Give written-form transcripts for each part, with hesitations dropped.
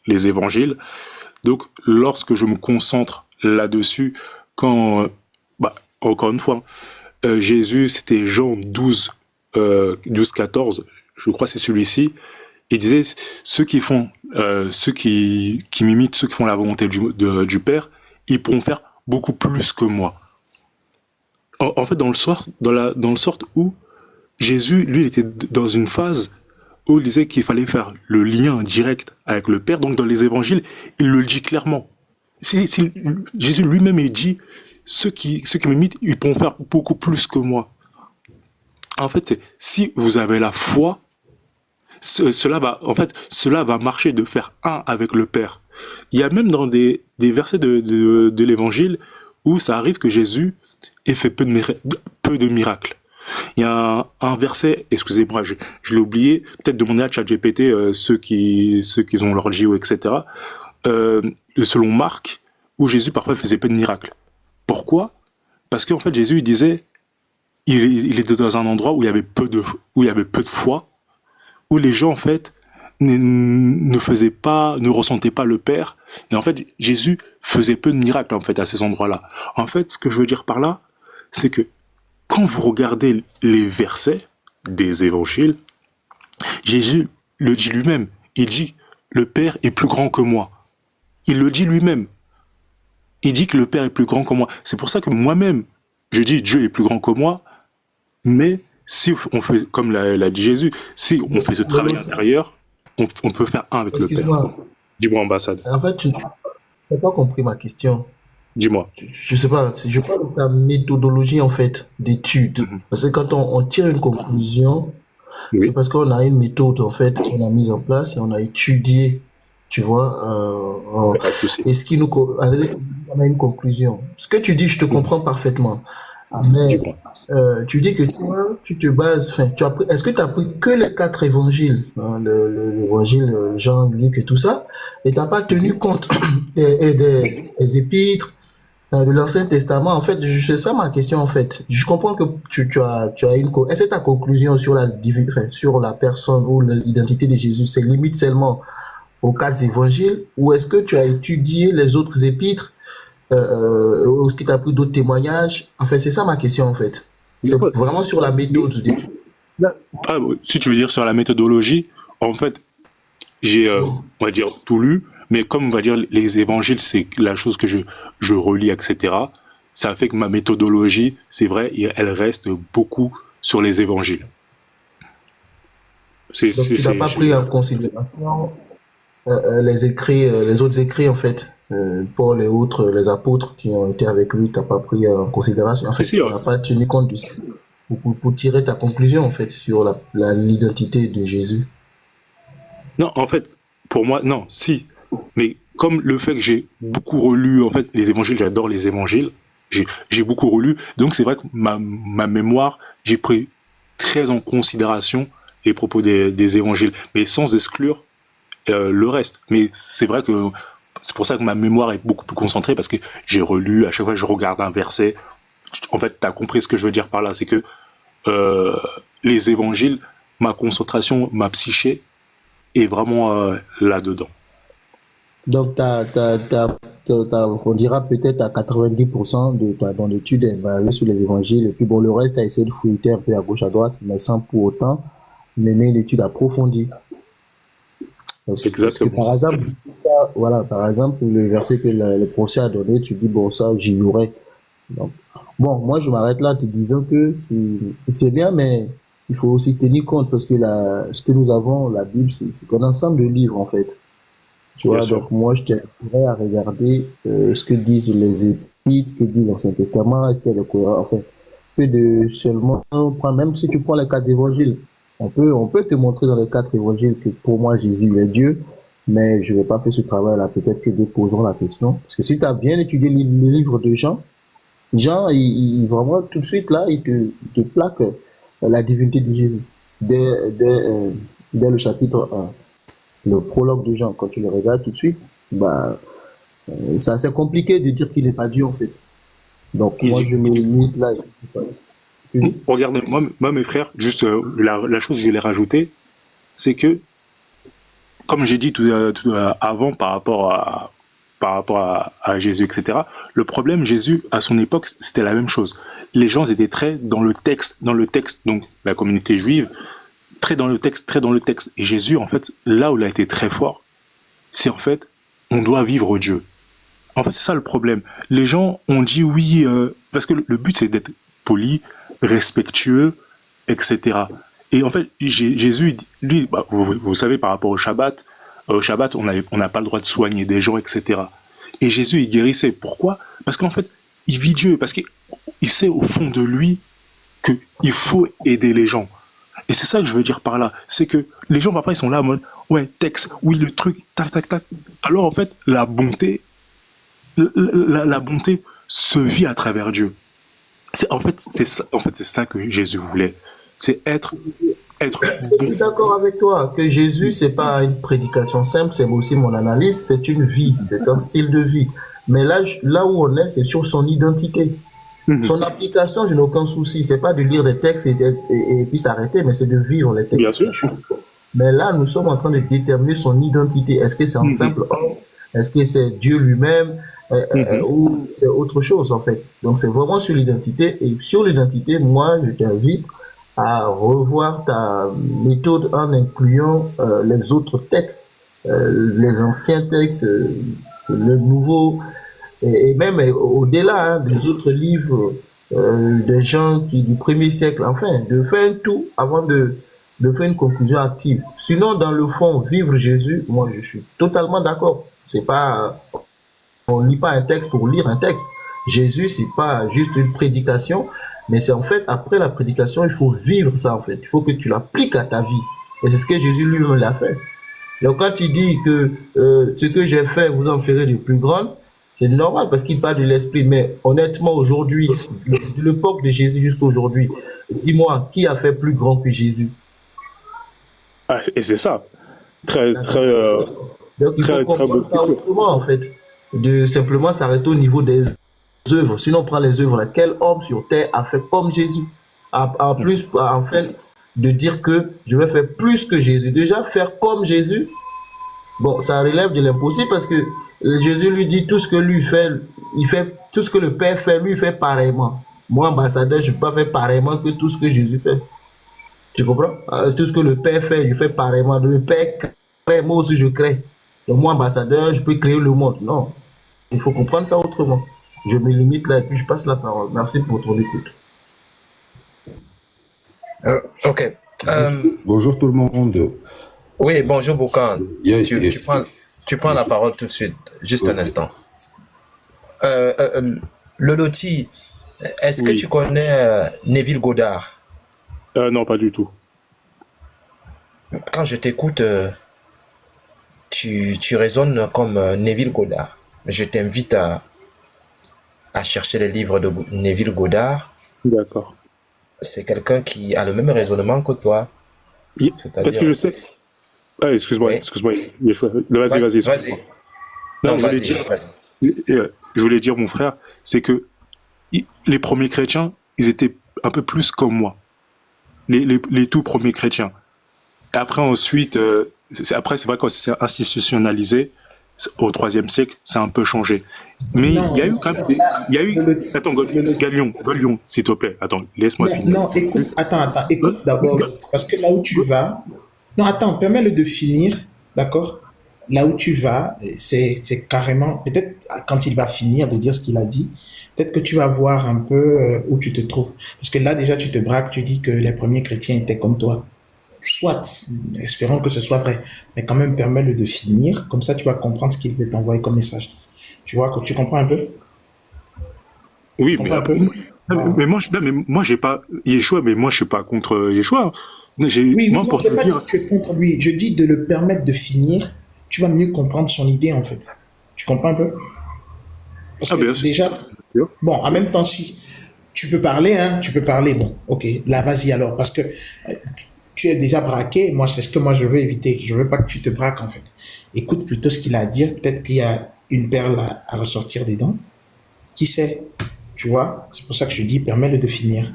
les évangiles. Donc, lorsque je me concentre là-dessus, quand, encore une fois, Jésus, c'était Jean 12, 14, je crois que c'est celui-ci, il disait, ceux qui m'imitent, ceux qui font la volonté du Père, ils pourront faire beaucoup plus que moi. En fait, dans le sort où Jésus, lui, il était dans une phase où il disait qu'il fallait faire le lien direct avec le Père. Donc, dans les évangiles, il le dit clairement. Jésus lui-même, il dit, ceux qui m'imitent, ils pourront faire beaucoup plus que moi. En fait, si vous avez la foi, cela va marcher de faire un avec le Père. Il y a même dans des versets de l'évangile où ça arrive que Jésus ait fait peu de miracles. Il y a un verset, excusez-moi, je l'ai oublié, peut-être demander à ChatGPT, ceux qui ont leur JO, etc. Selon Marc, où Jésus parfois faisait peu de miracles. Pourquoi? Parce qu'en fait Jésus il disait, il était dans un endroit où il y avait peu de foi, où les gens en fait ne ressentaient pas le Père, et en fait Jésus faisait peu de miracles en fait à ces endroits-là. En fait, ce que je veux dire par là, c'est que quand vous regardez les versets des évangiles, Jésus le dit lui-même. Il dit, le Père est plus grand que moi. Il le dit lui-même. Il dit que le Père est plus grand que moi. C'est pour ça que moi-même, je dis Dieu est plus grand que moi, mais si on fait, comme l'a dit Jésus, si on fait ce travail intérieur, on peut faire un avec le Père. Excuse-moi. Dis-moi, ambassade. En fait, tu n'as pas compris ma question. Dis-moi. Je sais pas, je parle de ta méthodologie en fait d'étude. Mhm. Parce que quand on tire une conclusion, c'est Oui. parce qu'on a une méthode en fait qu'on a mise en place et on a étudié, tu vois. Pas de souci. Et ce qui avec, on a une conclusion. Ce que tu dis, je te comprends parfaitement. Mais Dis-moi. tu dis que toi, tu te bases, enfin, est-ce que tu as pris que les quatre évangiles, hein, l'évangile Jean, Luc et tout ça, et t'as pas tenu compte des épîtres, de l'Ancien Testament? En fait, c'est ça ma question en fait. Je comprends que tu as est-ce que ta conclusion sur enfin, sur la personne ou l'identité de Jésus, c'est limite seulement aux quatre évangiles, ou est-ce que tu as étudié les autres épîtres, est-ce que tu as pris d'autres témoignages? En fait, c'est ça ma question en fait. C'est vraiment sur la méthode d'étude. Si tu veux dire sur la méthodologie, en fait, j'ai, on va dire, tout lu, mais comme on va dire, les évangiles, c'est la chose que je relis, etc. Ça fait que ma méthodologie, c'est vrai, elle reste beaucoup sur les évangiles. Donc, tu n'as pas pris en considération les écrits, les autres écrits en fait, Paul et autres, les apôtres qui ont été avec lui, tu n'as pas pris en considération. En fait, Si, tu n'as pas tenu compte de ça pour tirer ta conclusion en fait sur l'identité de Jésus. non, en fait, pour moi, non, si. Mais comme le fait que j'ai beaucoup relu, en fait, les évangiles, j'adore les évangiles, j'ai beaucoup relu, donc c'est vrai que ma mémoire, j'ai pris très en considération les propos des évangiles, mais sans exclure le reste. Mais c'est vrai que c'est pour ça que ma mémoire est beaucoup plus concentrée, parce que j'ai relu, à chaque fois que je regarde un verset, en fait, tu as compris ce que je veux dire par là, c'est que euh, les évangiles, ma concentration, ma psyché est vraiment là-dedans. Donc, on dira peut-être à 90% de ton étude est basée sur les évangiles. Et puis, bon, le reste, tu as essayé de fouiller un peu à gauche, à droite, mais sans pour autant mener une étude approfondie. Parce que Exactement. par exemple, voilà, par exemple, le verset que le professeur a donné, tu dis, bon, ça, j'ignorais. Donc, bon, moi, je m'arrête là en te disant que c'est bien, mais il faut aussi tenir compte parce que ce que nous avons, la Bible, c'est un ensemble de livres, en fait. Tu Bien vois, sûr. donc moi, je t'inviterais à regarder ce que disent les Épîtres, ce que dit l'Ancien Testament, est-ce qu'il y a des cohérents, enfin, que de seulement prendre, même si tu prends les quatre évangiles, on peut te montrer dans les quatre évangiles que pour moi, Jésus est Dieu, mais je vais pas faire ce travail-là, peut-être que d'autres poseront la question. Parce que si tu as bien étudié le livre de Jean, Jean, vraiment, tout de suite, là, il te plaque la divinité de Jésus. Dès le chapitre 1, le prologue de Jean, quand tu le regardes tout de suite, bah, c'est assez compliqué de dire qu'il n'est pas Dieu, en fait. Donc, moi, je me limite là. Oui. Regardez, moi, mes frères, juste la chose que je voulais rajouter, c'est que comme j'ai dit avant par rapport à Jésus, etc. Le problème, Jésus, à son époque, c'était la même chose. Les gens étaient très dans le texte, donc la communauté juive, très dans le texte, très dans le texte. Et Jésus, en fait, là où il a été très fort, c'est en fait, on doit vivre Dieu. En fait, c'est ça le problème. Les gens ont dit oui, parce que le but, c'est d'être poli, respectueux, etc. Et en fait, Jésus, lui, bah, vous savez, par rapport au Shabbat, on n'a pas le droit de soigner des gens, etc. Et Jésus, il guérissait. Pourquoi? Parce qu'en fait, il vit Dieu, parce qu'il sait au fond de lui qu'il faut aider les gens. Et c'est ça que je veux dire par là. C'est que les gens, parfois, ils sont là en mode, ouais, texte, oui, le truc, tac, tac, tac. Alors, en fait, la bonté se vit à travers Dieu. C'est ça que Jésus voulait. C'est être Je bon. suis d'accord avec toi que Jésus, c'est pas une prédication simple, c'est aussi mon analyse, c'est une vie, c'est un style de vie. Mais là où on est, c'est sur son identité. Son application, je n'ai aucun souci. C'est pas de lire des textes et puis s'arrêter, mais c'est de vivre les Bien textes. sûr. Mais là, nous sommes en train de déterminer son identité. Est-ce que c'est un simple homme? Est-ce que c'est Dieu lui-même? Ou c'est autre chose, en fait? Donc, c'est vraiment sur l'identité. Et sur l'identité, moi, je t'invite à revoir ta méthode en incluant les autres textes, les anciens textes, le nouveau, et même au-delà des autres livres des gens du premier siècle, enfin, de faire tout avant de faire une conclusion active. Sinon, dans le fond, vivre Jésus, moi, je suis totalement d'accord. C'est pas, on lit pas un texte pour lire un texte. Jésus, c'est pas juste une prédication, mais c'est en fait, après la prédication, il faut vivre ça, en fait. Il faut que tu l'appliques à ta vie. Et c'est ce que Jésus lui-même l'a fait. Donc, quand il dit que ce que j'ai fait, vous en ferez de plus grand, c'est normal parce qu'il parle de l'esprit. Mais honnêtement, aujourd'hui, de l'époque de Jésus jusqu'à aujourd'hui, dis-moi, qui a fait plus grand que Jésus? Ah, et c'est ça. Très, très, Donc, il faut très, très comprendre bonne ça question. autrement, en fait. De simplement s'arrêter au niveau des œuvres. Sinon, on prend les œuvres. Là. Quel homme sur terre a fait comme Jésus? En plus, en fait, de dire que je vais faire plus que Jésus. Déjà, faire comme Jésus, bon, ça relève de l'impossible parce que Jésus lui dit tout ce que lui fait, il fait tout ce que le Père fait, lui fait pareillement. Moi, ambassadeur, je ne peux pas faire pareillement que tout ce que Jésus fait. Tu comprends? Tout ce que le Père fait, je fais pareillement. Le Père crée, moi aussi je crée. Donc moi, ambassadeur, je peux créer le monde. Non. Il faut comprendre ça autrement. Je me limite là et puis je passe la parole. Merci pour ton écoute. Ok. Bonjour tout le monde. Oui, bonjour Boukan. Yeah, Tu, yeah. tu prends la parole tout de suite. Juste un instant. Le loti, est-ce que Oui. tu connais Neville Goddard? Non, pas du tout. Quand je t'écoute, tu raisonnes comme Neville Goddard. Je t'invite à chercher les livres de Neville Goddard. D'accord. C'est quelqu'un qui a le même raisonnement que toi. Parce que C'est-à-dire... je sais. Ah, excuse-moi, Oui. excuse-moi. Yeshua. Vas-y, Vas-y. excuse-moi. Non, Non, je voulais vas-y, dire, vas-y. je voulais dire, mon frère, c'est que les premiers chrétiens, ils étaient un peu plus comme moi. Les tout premiers chrétiens. Et après, ensuite, après, c'est vrai que c'est institutionnalisé. Au IIIe siècle, ça a un peu changé. Mais Non, il y a eu quand même il y a eu. Attends, Galion, s'il te plaît. Attends, laisse-moi non, finir. non, écoute, attends, écoute d'abord, parce que là où tu vas, non, attends, permets-le de finir, d'accord? Là où tu vas, c'est carrément, peut-être quand il va finir de dire ce qu'il a dit, peut-être que tu vas voir un peu où tu te trouves. Parce que là, déjà, tu te braques, tu dis que les premiers chrétiens étaient comme toi. Soit, espérons que ce soit vrai, mais quand même, permets-le de finir, comme ça, tu vas comprendre ce qu'il veut t'envoyer comme message. Tu vois, tu comprends un peu? Oui, Tu mais, comprends un peu? mais moi, j'ai pas Yeshua, mais moi, je suis pas contre Yeshua. Oui, Moi, non, pour je te n'ai pas dit dire, que tu es contre lui. Je dis de le permettre de finir. Tu vas mieux comprendre son idée, en fait. Tu comprends un peu? Parce que bien sûr. déjà, bon, en même temps, si tu peux parler, hein, tu peux parler, bon, ok, là, vas-y alors, parce que tu es déjà braqué. Moi, c'est ce que moi, je veux éviter. Je veux pas que tu te braques, en fait. Écoute plutôt ce qu'il a à dire. Peut-être qu'il y a une perle à ressortir dedans. Qui sait? Tu vois? C'est pour ça que je dis, permets-le de finir.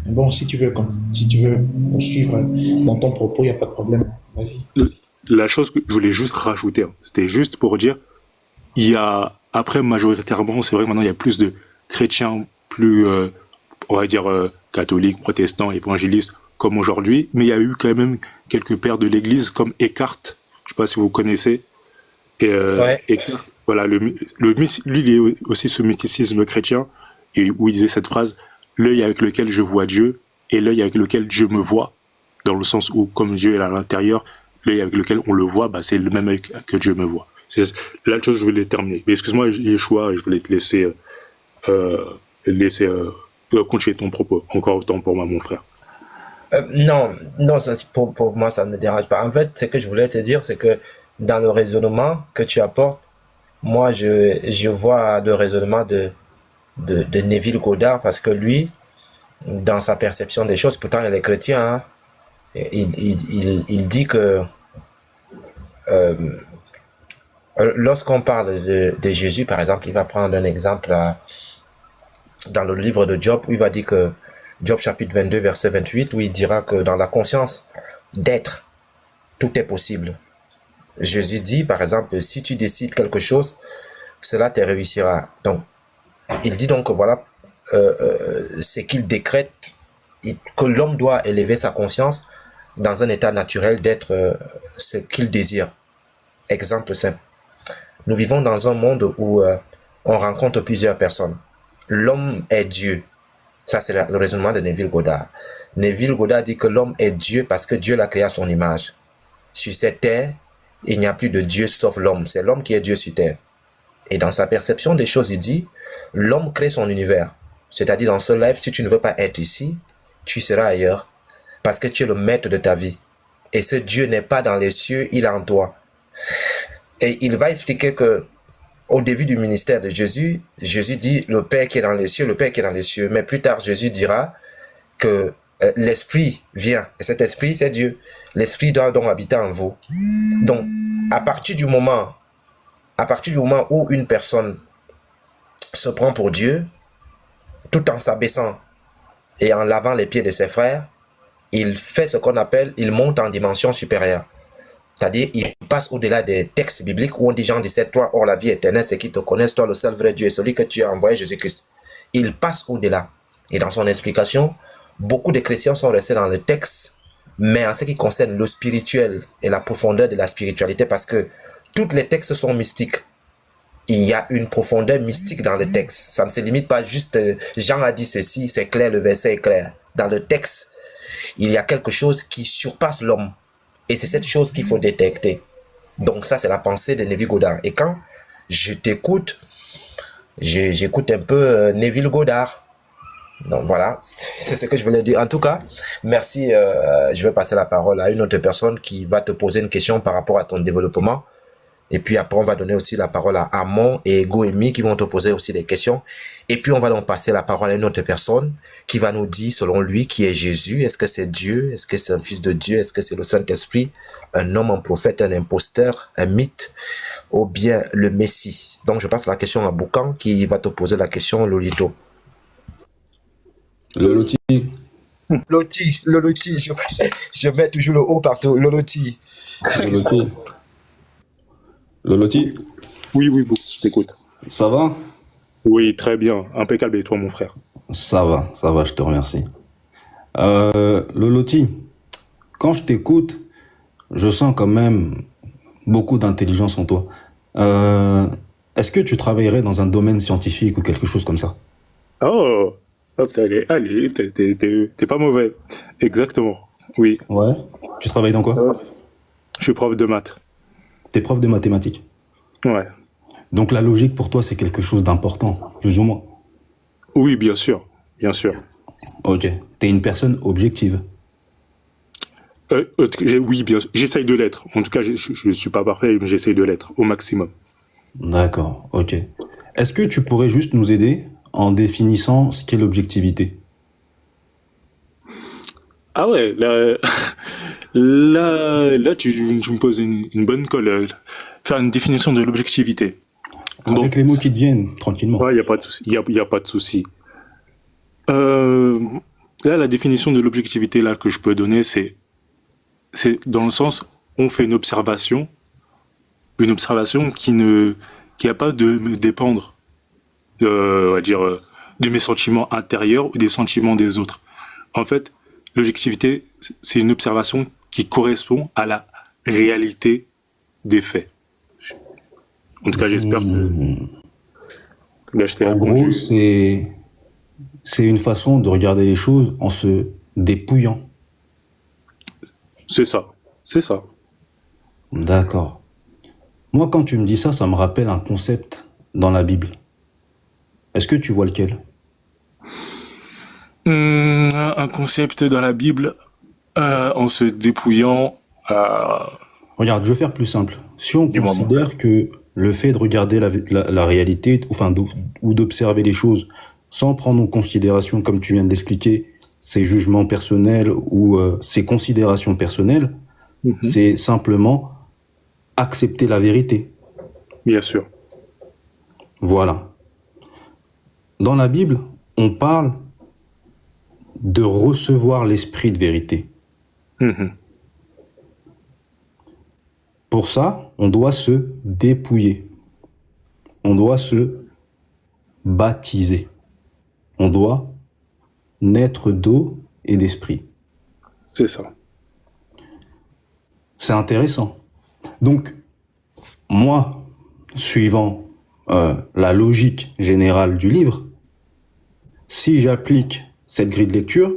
Mais bon, si tu veux poursuivre dans ton propos, il n'y a pas de problème. Vas-y. la chose que je voulais juste rajouter, hein, c'était juste pour dire, il y a, après, majoritairement, c'est vrai que maintenant, il y a plus de chrétiens, plus, on va dire, catholiques, protestants, évangélistes, comme aujourd'hui, mais il y a eu quand même quelques pères de l'église, comme Eckhart, je sais pas si vous connaissez, et Ouais. Eckhart, voilà, lui, il est aussi ce mysticisme chrétien, et où il disait cette phrase, l'œil avec lequel je vois Dieu, et l'œil avec lequel je me vois, dans le sens où, comme Dieu est à l'intérieur, l'œil avec lequel on le voit, bah, c'est le même œil que Dieu me voit. C'est la chose que je voulais terminer. Mais excuse-moi, Yeshua, je voulais te euh, laisser continuer ton propos. Encore autant pour moi, mon frère. Non, non, pour moi, ça ne me dérange pas. En fait, ce que je voulais te dire, c'est que dans le raisonnement que tu apportes, moi, je vois le raisonnement de Neville Goddard parce que lui, dans sa perception des choses, pourtant il est chrétien, hein, il dit que euh, lorsqu'on parle de Jésus, par exemple, il va prendre un exemple dans le livre de Job où il va dire que Job chapitre 22 verset 28 où il dira que dans la conscience d'être, tout est possible. Jésus dit par exemple, si tu décides quelque chose, cela te réussira. Donc, il dit donc que voilà ce qu'il décrète, que l'homme doit élever sa conscience dans un état naturel d'être ce qu'il désire. Exemple simple. Nous vivons dans un monde où on rencontre plusieurs personnes. L'homme est Dieu. Ça, c'est le raisonnement de Neville Goddard. Neville Goddard dit que l'homme est Dieu parce que Dieu l'a créé à son image. Sur cette terre, il n'y a plus de Dieu sauf l'homme. C'est l'homme qui est Dieu sur terre. Et dans sa perception des choses, il dit, l'homme crée son univers. C'est-à-dire dans ce live, si tu ne veux pas être ici, tu seras ailleurs. Parce que tu es le maître de ta vie. Et ce Dieu n'est pas dans les cieux, il est en toi. Et il va expliquer que au début du ministère de Jésus, Jésus dit le Père qui est dans les cieux, le Père qui est dans les cieux. Mais plus tard, Jésus dira que l'Esprit vient. Et cet Esprit, c'est Dieu. L'Esprit doit donc habiter en vous. Donc, à partir du moment où une personne se prend pour Dieu, tout en s'abaissant et en lavant les pieds de ses frères, il fait ce qu'on appelle, il monte en dimension supérieure. C'est-à-dire, il passe au-delà des textes bibliques où on dit Jean 17, toi, or la vie éternelle, c'est qu'ils te connaissent, toi, le seul vrai Dieu, et celui que tu as envoyé, Jésus-Christ. Il passe au-delà. Et dans son explication, beaucoup de chrétiens sont restés dans le texte, mais en ce qui concerne le spirituel et la profondeur de la spiritualité, parce que tous les textes sont mystiques. Il y a une profondeur mystique dans le texte. Ça ne se limite pas juste, Jean a dit ceci, c'est clair, le verset est clair. Dans le texte, il y a quelque chose qui surpasse l'homme. Et c'est cette chose qu'il faut détecter. Donc ça, c'est la pensée de Neville Goddard. Et quand je t'écoute, j'écoute un peu Neville Goddard. Donc voilà, c'est ce que je voulais dire. En tout cas, merci. Je vais passer la parole à une autre personne qui va te poser une question par rapport à ton développement. Et puis après, on va donner aussi la parole à Amon et Goémi qui vont te poser aussi des questions. Et puis, on va donc passer la parole à une autre personne qui va nous dire, selon lui, qui est Jésus. Est-ce que c'est Dieu? Est-ce que c'est un fils de Dieu? Est-ce que c'est le Saint-Esprit? Un homme, un prophète, un imposteur, un mythe? Ou bien le Messie? Donc, je passe la question à Boukan qui va te poser la question, Lolito. Le loti. Le loti, je mets toujours le haut partout. Le loti. Le loti. Le loti. Oui, je t'écoute. Ça va? Oui, très bien. Impeccable. Et toi, mon frère? Ça va, je te remercie. Le loti, quand je t'écoute, je sens quand même beaucoup d'intelligence en toi. Est-ce que tu travaillerais dans un domaine scientifique ou quelque chose comme ça? Oh, hop, allez, t'es pas mauvais. Exactement. Oui. Ouais. Tu travailles dans quoi? Je suis prof de maths. T'es prof de mathématiques. Ouais. Donc la logique pour toi, c'est quelque chose d'important, plus ou moins. Oui, bien sûr. Bien sûr. Ok. T'es une personne objective. Oui, bien sûr. J'essaye de l'être. En tout cas, je ne suis pas parfait, mais j'essaye de l'être au maximum. D'accord, ok. Est-ce que tu pourrais juste nous aider en définissant ce qu'est l'objectivité? Ah ouais, là tu me poses une bonne colle. Faire une définition de l'objectivité. Avec les mots qui te viennent, tranquillement. Ouais, il n'y a pas de souci. Y a pas de souci. Là, la définition de l'objectivité là que je peux donner, c'est dans le sens on fait une observation qui a pas de me dépendre, on va dire, de mes sentiments intérieurs ou des sentiments des autres. En fait, l'objectivité, c'est une observation qui correspond à la réalité des faits. En tout cas, j'espère que là, je t'ai En répondu. gros, c'est une façon de regarder les choses en se dépouillant. C'est ça. C'est ça. D'accord. Moi, quand tu me dis ça, ça me rappelle un concept dans la Bible. Est-ce que tu vois lequel? Un concept dans la Bible, en se dépouillant. Regarde, je vais faire plus simple. Si on Dis-moi, considère que le fait de regarder la réalité, enfin, ou d'observer les choses sans prendre en considération, comme tu viens de l'expliquer, ses jugements personnels ou ses considérations personnelles, c'est simplement accepter la vérité. Bien sûr. Voilà. Dans la Bible, on parle de recevoir l'esprit de vérité. Mhm. Pour ça, on doit se dépouiller. On doit se baptiser. On doit naître d'eau et d'esprit. C'est ça. C'est intéressant. Donc, moi, suivant la logique générale du livre, si j'applique cette grille de lecture,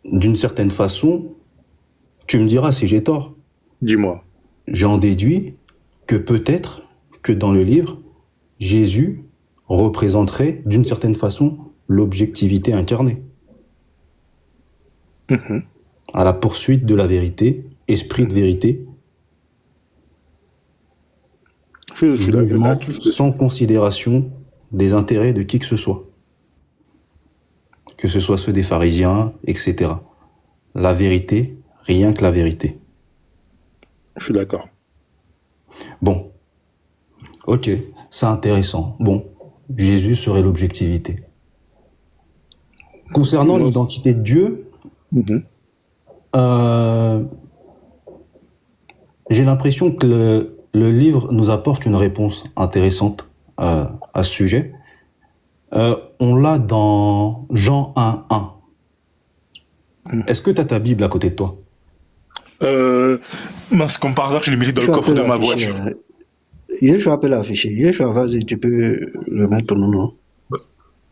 d'une certaine façon, tu me diras si j'ai tort. Dis-moi. J'en déduis que peut-être que dans le livre, Jésus représenterait d'une certaine façon l'objectivité incarnée. Mhm. À la poursuite de la vérité, esprit de vérité, Je suis d'accord. vivement Là-dessus, je te suis. sans considération des intérêts de qui que ce soit. Que ce soit ceux des pharisiens, etc. La vérité, rien que la vérité. Je suis d'accord. Bon, ok, c'est intéressant. Bon, Jésus serait l'objectivité. Concernant l'identité de Dieu, Mhm. j'ai l'impression que le livre nous apporte une réponse intéressante à ce sujet. On l'a dans Jean 1:1. Est-ce que tu as ta Bible à côté de toi? Mince, comme par hasard, je l'ai mis dans le coffre de ma voiture. Je vais l'afficher. Yeshua, vas-y, tu peux le mettre non, non.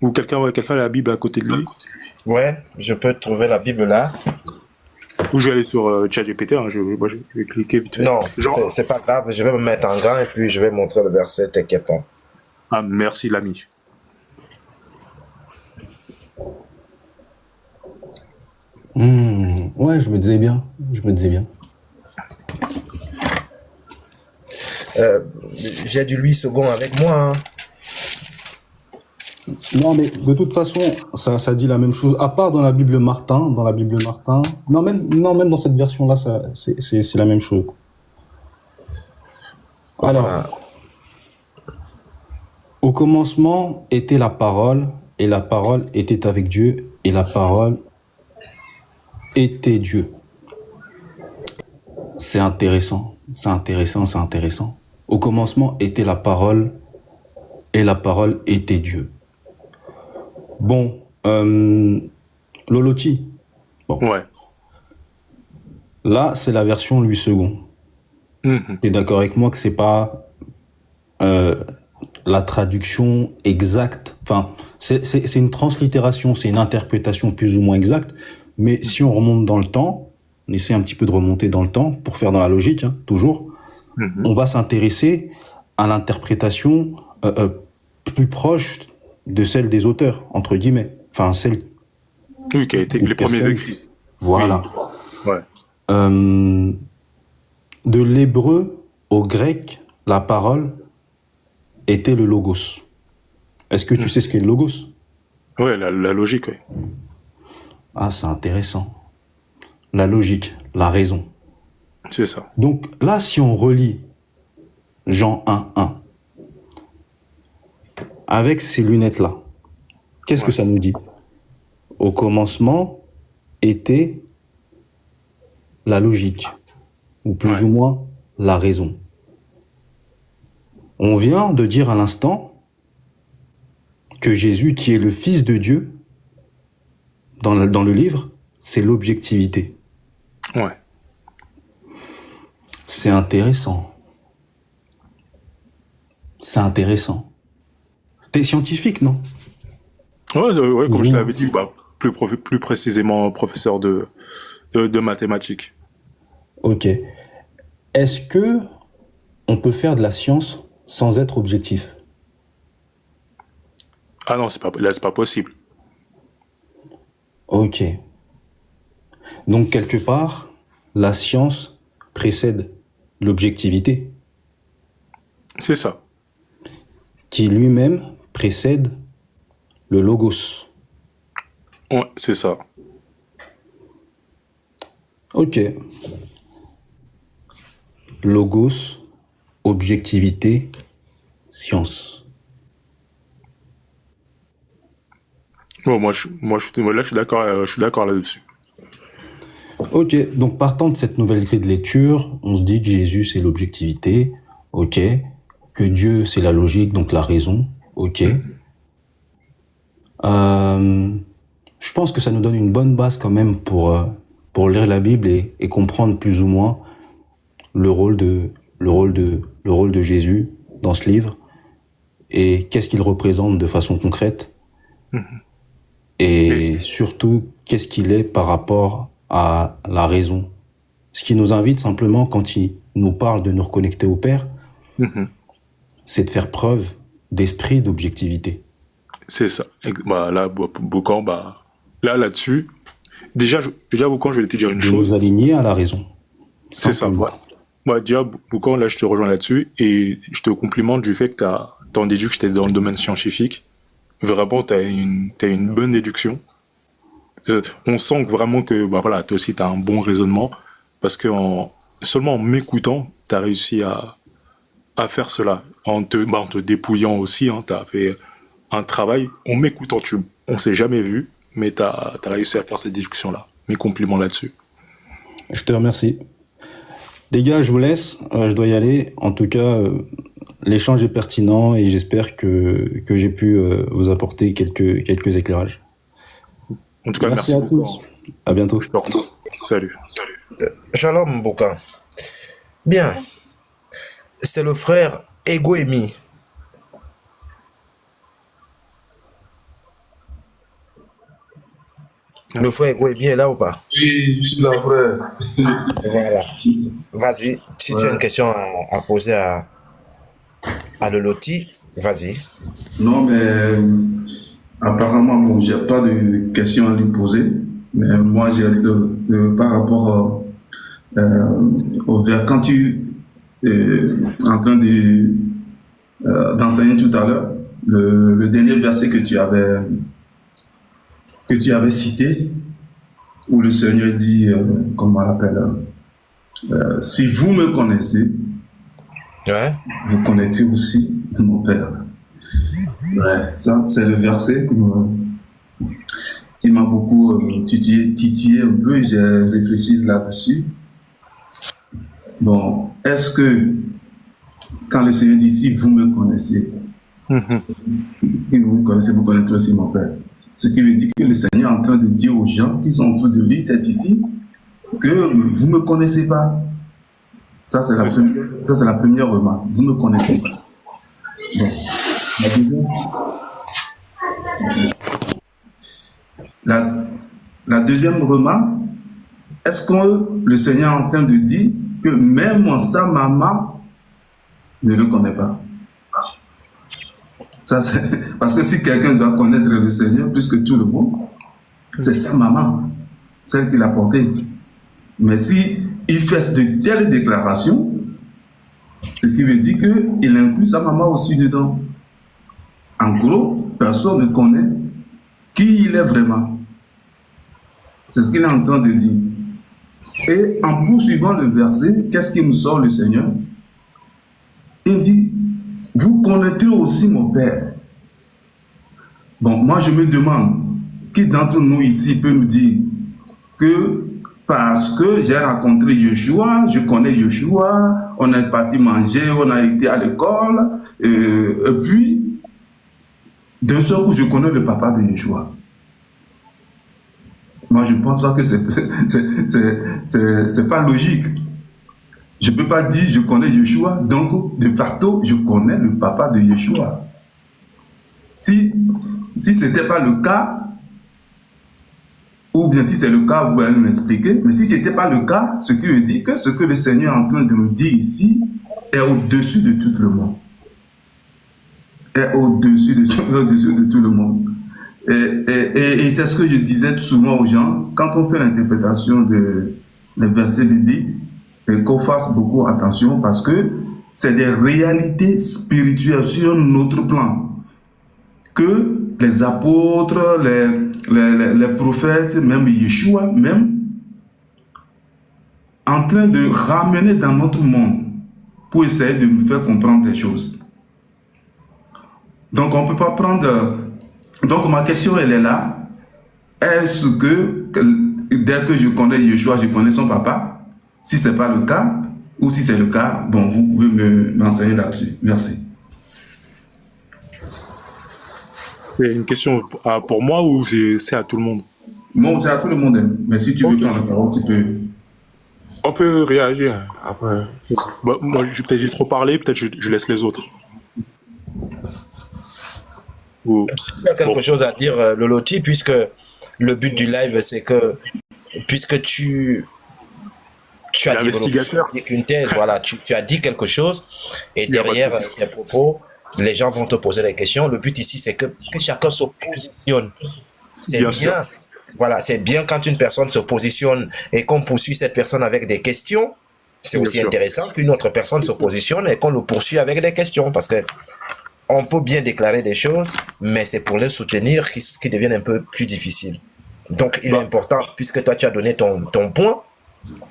Ou quelqu'un a la Bible à côté de lui. Ouais, je peux trouver la Bible là. Ou je vais aller sur ChatGPT, hein, moi, je vais cliquer vite fait. Non, Genre, c'est pas grave, je vais me mettre en grand et puis je vais montrer le verset, t'inquiète pas. ah, merci l'ami. Ouais, je me disais bien. J'ai du Louis II avec moi. Hein. Non, mais de toute façon, ça dit la même chose. À part dans la Bible Martin, non, même dans cette version-là, c'est la même chose. Alors, Voilà. au commencement était la parole, et la parole était avec Dieu, et la parole était Dieu. C'est intéressant. Au commencement était la parole, et la parole était Dieu. Bon, Loloti. Bon. Ouais. Là, c'est la version Louis II. Mhm. T'es d'accord avec moi que c'est pas la traduction exacte. Enfin, c'est une translittération, c'est une interprétation plus ou moins exacte. Mais si on remonte dans le temps, on essaie un petit peu de remonter dans le temps pour faire dans la logique, hein, toujours. On va s'intéresser à l'interprétation plus proche de celle des auteurs, entre guillemets. Enfin, celle... Oui, qui a été les premiers écrits. Voilà. Oui. Ouais. De l'hébreu au grec, la parole était le logos. Est-ce que tu sais ce qu'est le logos? Ouais, la logique, oui. Ah, c'est intéressant. La logique, la raison. C'est ça. Donc là, si on relit Jean 1:1 avec ces lunettes-là, qu'est-ce que ça nous dit? Au commencement était la logique. ou plus Ouais. ou moins la raison. On vient de dire à l'instant que Jésus, qui est le Fils de Dieu, dans le livre, c'est l'objectivité. Ouais. C'est intéressant. C'est intéressant. T'es scientifique, non? Ouais, comme je Dis-moi. l'avais dit, bah, plus précisément professeur de mathématiques. Ok. Est-ce que on peut faire de la science sans être objectif? Ah non, là, c'est pas possible. Ok. Donc, quelque part, la science précède l'objectivité, C'est ça. qui lui-même précède le logos. Ouais, c'est ça. Ok. Logos, objectivité, science. Bon, là, je suis d'accord, là-dessus. Ok, donc partant de cette nouvelle grille de lecture, on se dit que Jésus c'est l'objectivité, ok, que Dieu c'est la logique, donc la raison, ok. Je pense que ça nous donne une bonne base quand même pour lire la Bible et comprendre plus ou moins le rôle de Jésus dans ce livre et qu'est-ce qu'il représente de façon concrète et surtout qu'est-ce qu'il est par rapport à la raison. Ce qui nous invite simplement, quand il nous parle de nous reconnecter au Père, c'est de faire preuve d'esprit d'objectivité. C'est ça. Bah, là, Boucan, bah, là-dessus, déjà, Boucan, je vais te dire une De chose. nous aligner à la raison. C'est ça, Simplement. ouais. Bah, déjà, Boucan, là, je te rejoins là-dessus et je te complimente du fait que t'en déduis que j'étais dans le domaine scientifique. Vraiment, t'as une bonne déduction. On sent que vraiment que, bah voilà, toi aussi, t'as un bon raisonnement parce que seulement en m'écoutant, t'as réussi à faire cela. En te dépouillant aussi, hein, t'as fait un travail. En m'écoutant, on s'est jamais vu, mais t'as réussi à faire cette déduction-là. Mes compliments là-dessus. Je te remercie. Les gars, je vous laisse. Je dois y aller. En tout cas, l'échange est pertinent et j'espère que j'ai pu vous apporter quelques éclairages. En tout cas, merci à beaucoup. tous. À bientôt. Je te retrouve. Salut. Shalom, Boukan. Bien. C'est le frère Egoemi. Le frère Egoemi est là ou pas? Oui, je suis là, frère. Voilà. Vas-y, si tu as une question à poser à le loti, vas-y. Non, mais apparemment, bon, j'ai pas de questions à lui poser. Mais moi, j'ai par rapport au vers quand tu en train d'enseigner tout à l'heure, le dernier verset que tu avais cité, où le Seigneur dit, comment on l'appelle, si vous me connaissez, Ouais. vous connaissez aussi mon Père. Ouais, ça, c'est le verset qui m'a beaucoup titillé un peu et j'ai réfléchi là-dessus. Bon, est-ce que quand le Seigneur dit si vous me connaissez, et vous connaissez aussi mon Père. Ce qui veut dire que le Seigneur est en train de dire aux gens qui sont autour de lui, c'est ici, que vous ne me connaissez pas. Ça, c'est la première remarque. Vous ne me connaissez pas. Bon. La deuxième remarque, est-ce que le Seigneur est en train de dire que même sa maman ne le connaît pas? Ça, parce que si quelqu'un doit connaître le Seigneur plus que tout le monde, c'est sa maman, celle qui l'a porté. Mais si il fait de telles déclarations, ce qui veut dire qu'il inclut sa maman aussi dedans. En gros, personne ne connaît qui il est vraiment. C'est ce qu'il est en train de dire. Et en poursuivant le verset, qu'est-ce qui nous sort le Seigneur? Il dit, vous connaîtrez aussi mon Père. Bon, moi je me demande, qui d'entre nous ici peut nous dire que parce que j'ai rencontré Yeshua, je connais Yeshua, on est parti manger, on a été à l'école, et puis, d'un seul coup, je connais le papa de Yeshua. Moi, je ne pense pas que c'est pas logique. Je ne peux pas dire je connais Yeshua, donc de facto, je connais le papa de Yeshua. Si ce n'était pas le cas, ou bien si c'est le cas, vous allez m'expliquer, mais si ce n'était pas le cas, ce qui veut dire que ce que le Seigneur est en train de nous dire ici est au-dessus de tout le monde. Est au-dessus de tout le monde. Et c'est ce que je disais souvent aux gens, quand on fait l'interprétation des versets bibliques, et qu'on fasse beaucoup attention parce que c'est des réalités spirituelles sur notre plan que les apôtres, les prophètes, même Yeshua, même, en train de ramener dans notre monde pour essayer de nous faire comprendre des choses. Donc on ne peut pas prendre... Donc ma question, elle est là. Est-ce que dès que je connais Yeshua, je connais son papa? Si ce n'est pas le cas, ou si c'est le cas, bon, vous pouvez m'enseigner là-dessus. Merci. C'est une question pour moi ou c'est à tout le monde? Moi, c'est à tout le monde. Hein. Mais si tu veux prendre la parole, tu peux... On peut réagir après. Bah, moi, peut-être j'ai trop parlé, peut-être je laisse les autres. Il y a quelque chose à dire, le loti, puisque le but du live, c'est que, puisque tu as développé une thèse, voilà, tu as dit quelque chose, et derrière tes propos, les gens vont te poser des questions. Le but ici, c'est que chacun se positionne. C'est bien. Voilà, c'est bien quand une personne se positionne et qu'on poursuit cette personne avec des questions. C'est aussi intéressant qu'une autre personne se positionne et qu'on le poursuit avec des questions, parce que on peut bien déclarer des choses, mais c'est pour les soutenir qui deviennent un peu plus difficiles. Donc, il est important, puisque toi, tu as donné ton point,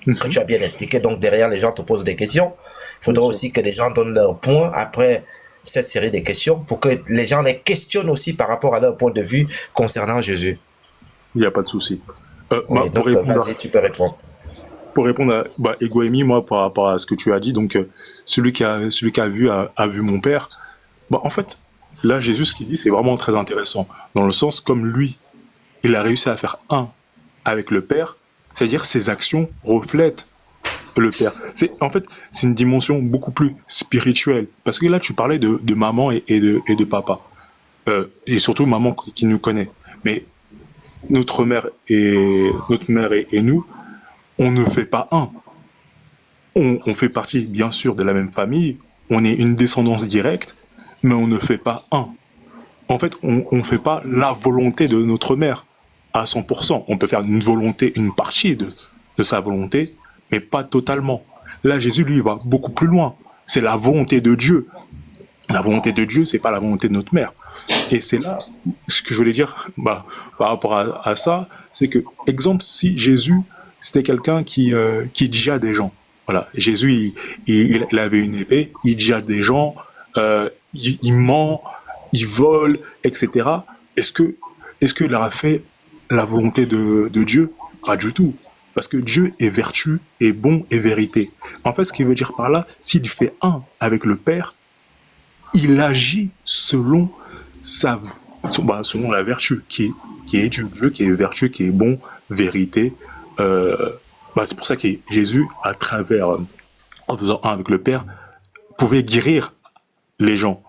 que tu as bien expliqué, donc derrière, les gens te posent des questions. Il faudra aussi que les gens donnent leur point après cette série de questions, pour que les gens les questionnent aussi par rapport à leur point de vue concernant Jésus. Il n'y a pas de souci. Donc, vas-y, tu peux répondre. Pour répondre à Egoemi, moi, par rapport à ce que tu as dit, donc celui qui a vu mon père. En fait, là, Jésus, ce qu'il dit, c'est vraiment très intéressant. Dans le sens, comme lui, il a réussi à faire un avec le Père, c'est-à-dire ses actions reflètent le Père. En fait, c'est une dimension beaucoup plus spirituelle. Parce que là, tu parlais de maman et de papa. Et surtout, maman qui nous connaît. Mais notre mère et nous, on ne fait pas un. On fait partie, bien sûr, de la même famille. On est une descendance directe. Mais on ne fait pas un. En fait, on ne fait pas la volonté de notre mère à 100%. On peut faire une partie de sa volonté, mais pas totalement. Là, Jésus, lui, va beaucoup plus loin. C'est la volonté de Dieu. La volonté de Dieu, c'est pas la volonté de notre mère. Et c'est là, ce que je voulais dire par rapport à ça, c'est que, exemple, si Jésus, c'était quelqu'un qui djihad des gens. Voilà, Jésus, il avait une épée, il djihad des gens, il ment, il vole, etc. Est-ce qu'il aura fait la volonté de Dieu? Pas du tout. Parce que Dieu est vertu, est bon et vérité. En fait, ce qu'il veut dire par là, s'il fait un avec le Père, il agit selon la vertu, qui est Dieu, qui est vertu, qui est bon, vérité. C'est pour ça que Jésus, à travers, en faisant un avec le Père, pouvait guérir les gens.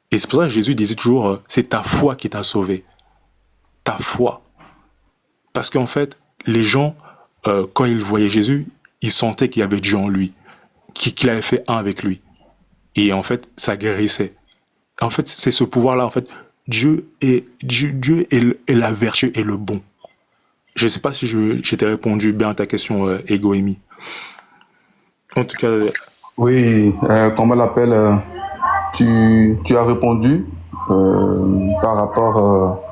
Et c'est pour ça que Jésus disait toujours, c'est ta foi qui t'a sauvé. Ta foi. Parce qu'en fait, les gens, quand ils voyaient Jésus, ils sentaient qu'il y avait Dieu en lui, qu'il avait fait un avec lui. Et en fait, ça guérissait. En fait, c'est ce pouvoir-là. En fait, Dieu est la vertu et le bon. Je ne sais pas si je t'ai répondu bien à ta question, Egoemi. En tout cas... Oui, comment on l'appelle tu as répondu par rapport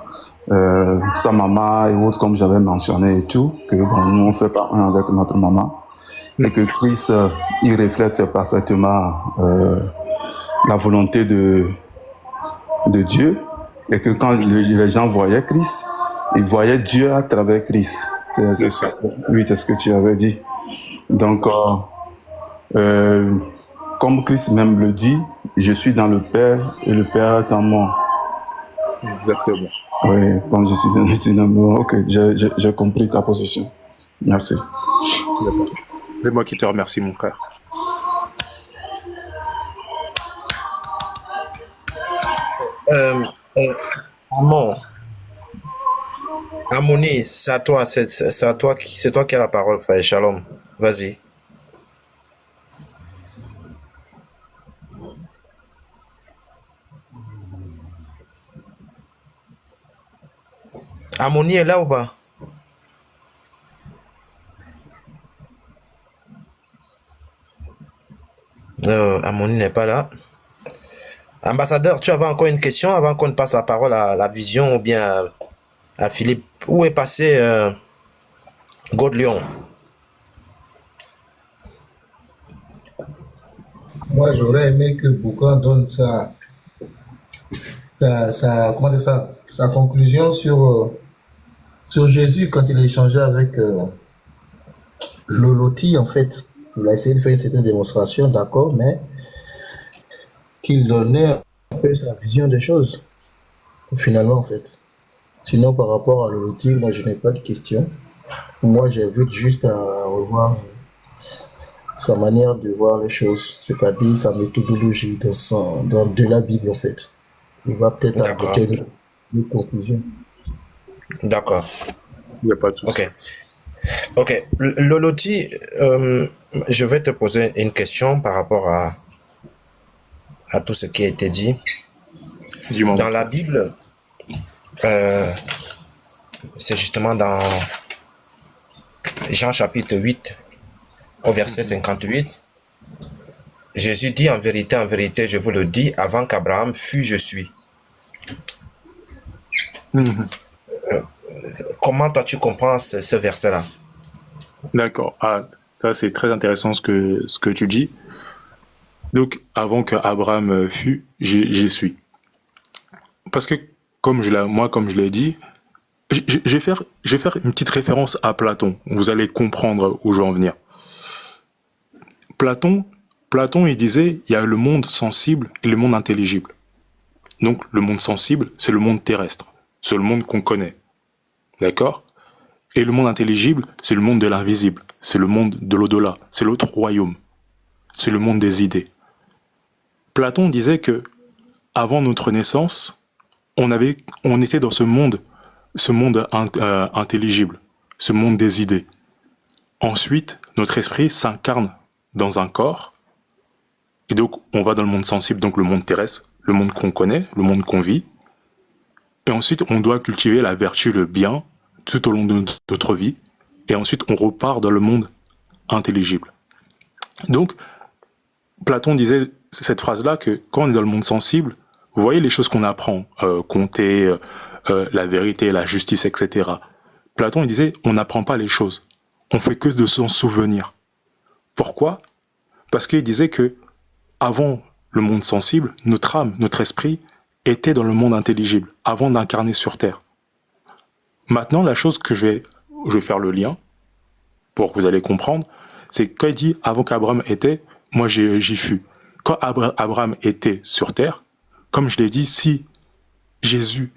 sa maman et autres, comme j'avais mentionné et tout, que nous on fait pas un avec notre maman, et que Christ, il reflète parfaitement la volonté de Dieu, et que quand les gens voyaient Christ, ils voyaient Dieu à travers Christ. C'est ça. Oui, c'est ce que tu avais dit. Donc, comme Christ même le dit, je suis dans le Père et le Père est en moi. Exactement. Oui, comme je suis dans moi. Ok, j'ai compris ta position. Merci. C'est moi qui te remercie, mon frère. Amon, Amoni, c'est à toi, c'est à toi c'est toi qui as la parole, frère. Shalom. Vas-y. Amoni est là ou pas? Amoni n'est pas là. Ambassadeur, tu avais encore une question avant qu'on ne passe la parole à la vision ou bien à Philippe. Où est passé Godelion? Moi, j'aurais aimé que Boucan donne comment dire ça, sa conclusion sur Jésus quand il a échangé avec Loloti, en fait. Il a essayé de faire une certaine démonstration, d'accord, mais qu'il donnait un peu sa vision des choses, finalement, en fait. Sinon, par rapport à Loloti, moi, je n'ai pas de questions. Moi, j'invite juste à revoir sa manière de voir les choses, c'est-à-dire sa méthodologie de la Bible, en fait. Il va peut-être D'accord. apporter une conclusion. D'accord. Il n'y a pas de souci. Ok. Ok. Loloti, je vais te poser une question par rapport à tout ce qui a été dit. Dis-moi. Dans la Bible, c'est justement dans Jean chapitre 8, au verset 58, Jésus dit en vérité, je vous le dis, avant qu'Abraham fût, je suis. Comment toi tu comprends ce verset-là? D'accord. Ah, ça, c'est très intéressant ce que tu dis. Donc, avant qu'Abraham fût, j'y suis. Parce que, comme je l'ai dit, je vais faire une petite référence à Platon. Vous allez comprendre où je veux en venir. Platon, il disait, il y a le monde sensible et le monde intelligible. Donc, le monde sensible, c'est le monde terrestre. C'est le monde qu'on connaît. D'accord? Et le monde intelligible, c'est le monde de l'invisible. C'est le monde de l'au-delà. C'est l'autre royaume. C'est le monde des idées. Platon disait que, avant notre naissance, on était dans ce monde intelligible, ce monde des idées. Ensuite, notre esprit s'incarne dans un corps, et donc on va dans le monde sensible, donc le monde terrestre, le monde qu'on connaît, le monde qu'on vit. Et ensuite, on doit cultiver la vertu, le bien, tout au long de notre vie, et ensuite on repart dans le monde intelligible. Donc, Platon disait cette phrase-là que quand on est dans le monde sensible, vous voyez les choses qu'on apprend, compter, la vérité, la justice, etc. Platon il disait, on n'apprend pas les choses, on fait que de s'en souvenir. Pourquoi? Parce qu'il disait que avant le monde sensible, notre âme, notre esprit était dans le monde intelligible, avant d'incarner sur Terre. Maintenant, la chose que je vais faire le lien, pour que vous allez comprendre, c'est quand il dit, avant qu'Abraham était, moi j'y fus. Quand Abraham était sur Terre, comme je l'ai dit, si Jésus